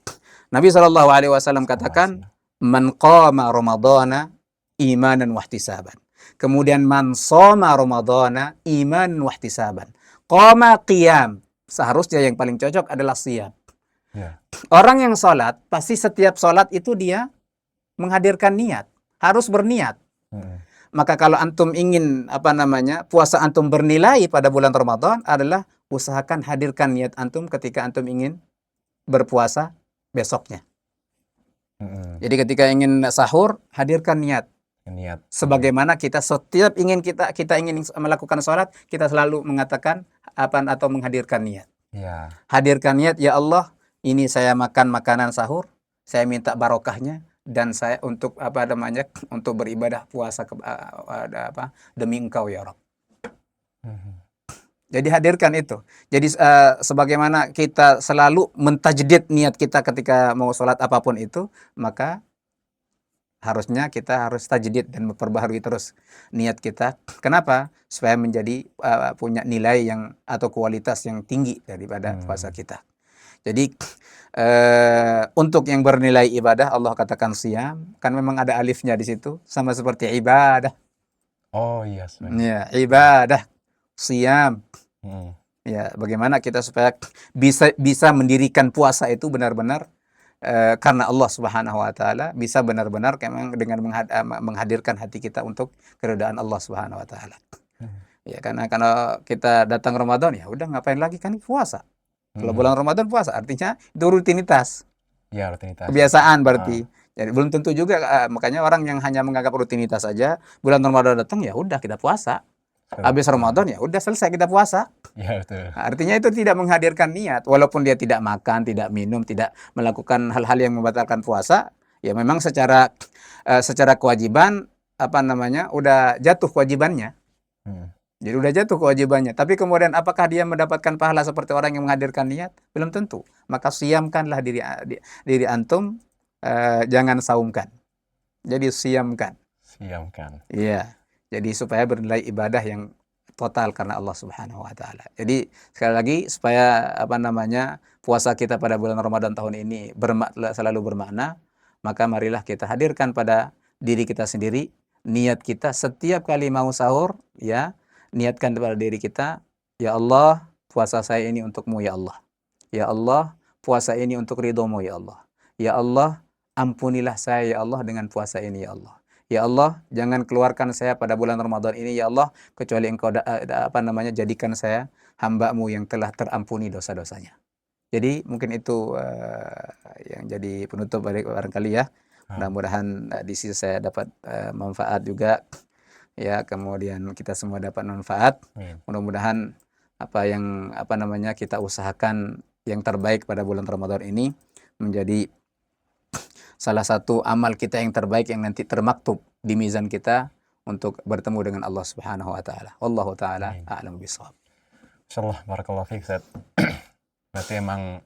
Nabi Shallallahu Alaihi Wasallam katakan, man qama Ramadana imanan wahtisaban. Kemudian man shoma Ramadana imanan wahtisaban. Qama qiyam, seharusnya yang paling cocok adalah siyam. Ya. Orang yang sholat, pasti setiap sholat itu dia menghadirkan niat, harus berniat. Mm-mm. Maka kalau antum ingin puasa antum bernilai pada bulan Ramadan adalah usahakan hadirkan niat antum ketika antum ingin berpuasa besoknya. Mm-mm. Jadi ketika ingin sahur, hadirkan niat. Niat. Sebagaimana kita setiap kita ingin melakukan sholat, kita selalu mengatakan atau menghadirkan niat. Ya. Hadirkan niat, ya Allah, ini saya makan makanan sahur, saya minta barokahnya dan saya untuk untuk beribadah puasa demi Engkau ya Rabb. Mhm. Jadi hadirkan itu. Jadi sebagaimana kita selalu mentajdid niat kita ketika mau sholat apapun itu, maka harusnya kita harus tajdid dan memperbaharui terus niat kita. Kenapa? Supaya menjadi punya nilai atau kualitas yang tinggi daripada puasa kita. Jadi untuk yang bernilai ibadah, Allah katakan siyam, kan memang ada alifnya di situ, sama seperti ibadah. Oh iya, sebenarnya. Ya, ibadah, siyam. Mm. Ya, bagaimana kita supaya bisa mendirikan puasa itu benar-benar karena Allah Subhanahu wa taala, bisa benar-benar memang dengan menghadirkan hati kita untuk keridhaan Allah Subhanahu wa taala. Ya, karena kalau kita datang Ramadan, ya udah ngapain lagi, kan puasa. Kalau bulan Ramadan puasa artinya itu rutinitas. Ya, rutinitas. Kebiasaan berarti. Jadi belum tentu juga, makanya orang yang hanya menganggap rutinitas saja, bulan Ramadan datang ya udah kita puasa. Habis Ramadan ya udah selesai kita puasa. Ya, betul. Artinya itu tidak menghadirkan niat, walaupun dia tidak makan, tidak minum, tidak melakukan hal-hal yang membatalkan puasa, ya memang secara kewajiban udah jatuh kewajibannya. Jadi udah jatuh kewajibannya. Tapi kemudian apakah dia mendapatkan pahala seperti orang yang menghadirkan niat? Belum tentu. Maka siamkanlah diri antum, jangan saumkan. Jadi siamkan. Siamkan. Iya. Jadi supaya bernilai ibadah yang total karena Allah Subhanahu wa taala. Jadi sekali lagi supaya puasa kita pada bulan Ramadan tahun ini selalu bermakna, maka marilah kita hadirkan pada diri kita sendiri niat kita setiap kali mau sahur, ya, niatkan kepada diri kita, ya Allah, puasa saya ini untukmu ya Allah. Ya Allah, puasa ini untuk ridhomu ya Allah. Ya Allah, ampunilah saya ya Allah dengan puasa ini ya Allah. Ya Allah, jangan keluarkan saya pada bulan Ramadan ini ya Allah, kecuali Engkau jadikan saya hamba-Mu yang telah terampuni dosa-dosanya. Jadi mungkin itu yang jadi penutup barangkali ya. Mudah-mudahan di sisi saya dapat manfaat juga. Ya, kemudian kita semua dapat manfaat. Mudah-mudahan apa yang kita usahakan yang terbaik pada bulan Ramadan ini menjadi salah satu amal kita yang terbaik yang nanti termaktub di mizan kita untuk bertemu dengan Allah Subhanahu wa taala. Wallahu taala a'lam bishawab. Insyaallah, barakallahu fiik, Ustaz. Berarti emang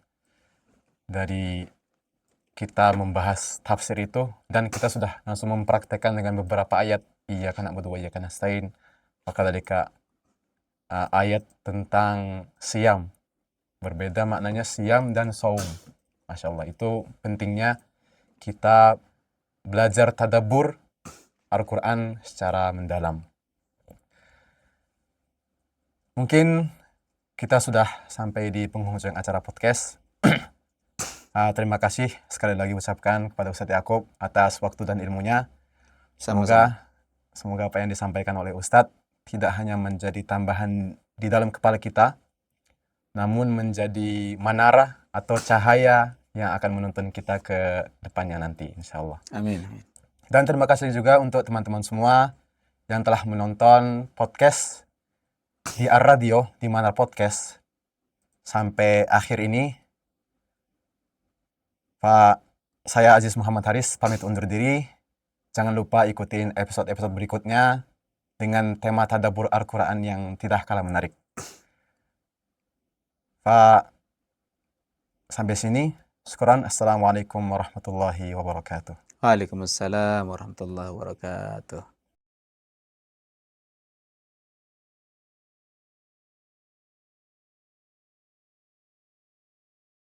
dari kita membahas tafsir itu dan kita sudah langsung mempraktekkan dengan beberapa ayat, iyyaka na'budu wa iyyaka nasta'in. Maka dari ayat tentang siam. Berbeda maknanya siam dan saum. Masya Allah, itu pentingnya kita belajar tadabbur Al-Quran secara mendalam. Mungkin kita sudah sampai di penghujung acara podcast. Terima kasih sekali lagi ucapkan kepada Ustadz Yakub atas waktu dan ilmunya. Semoga apa yang disampaikan oleh Ustadz tidak hanya menjadi tambahan di dalam kepala kita, namun menjadi manara atau cahaya yang akan menuntun kita ke depannya nanti, insya Allah. Amin. Dan terima kasih juga untuk teman-teman semua yang telah menonton podcast di Ar-Radio, di Mana Podcast, sampai akhir ini. Saya Aziz Muhammad Haris, pamit undur diri. Jangan lupa ikutin episode-episode berikutnya dengan tema tadabbur Al-Quran yang tidak kalah menarik. Sampai sini. Syukran. Assalamualaikum warahmatullahi wabarakatuh. Waalaikumsalam warahmatullahi wabarakatuh.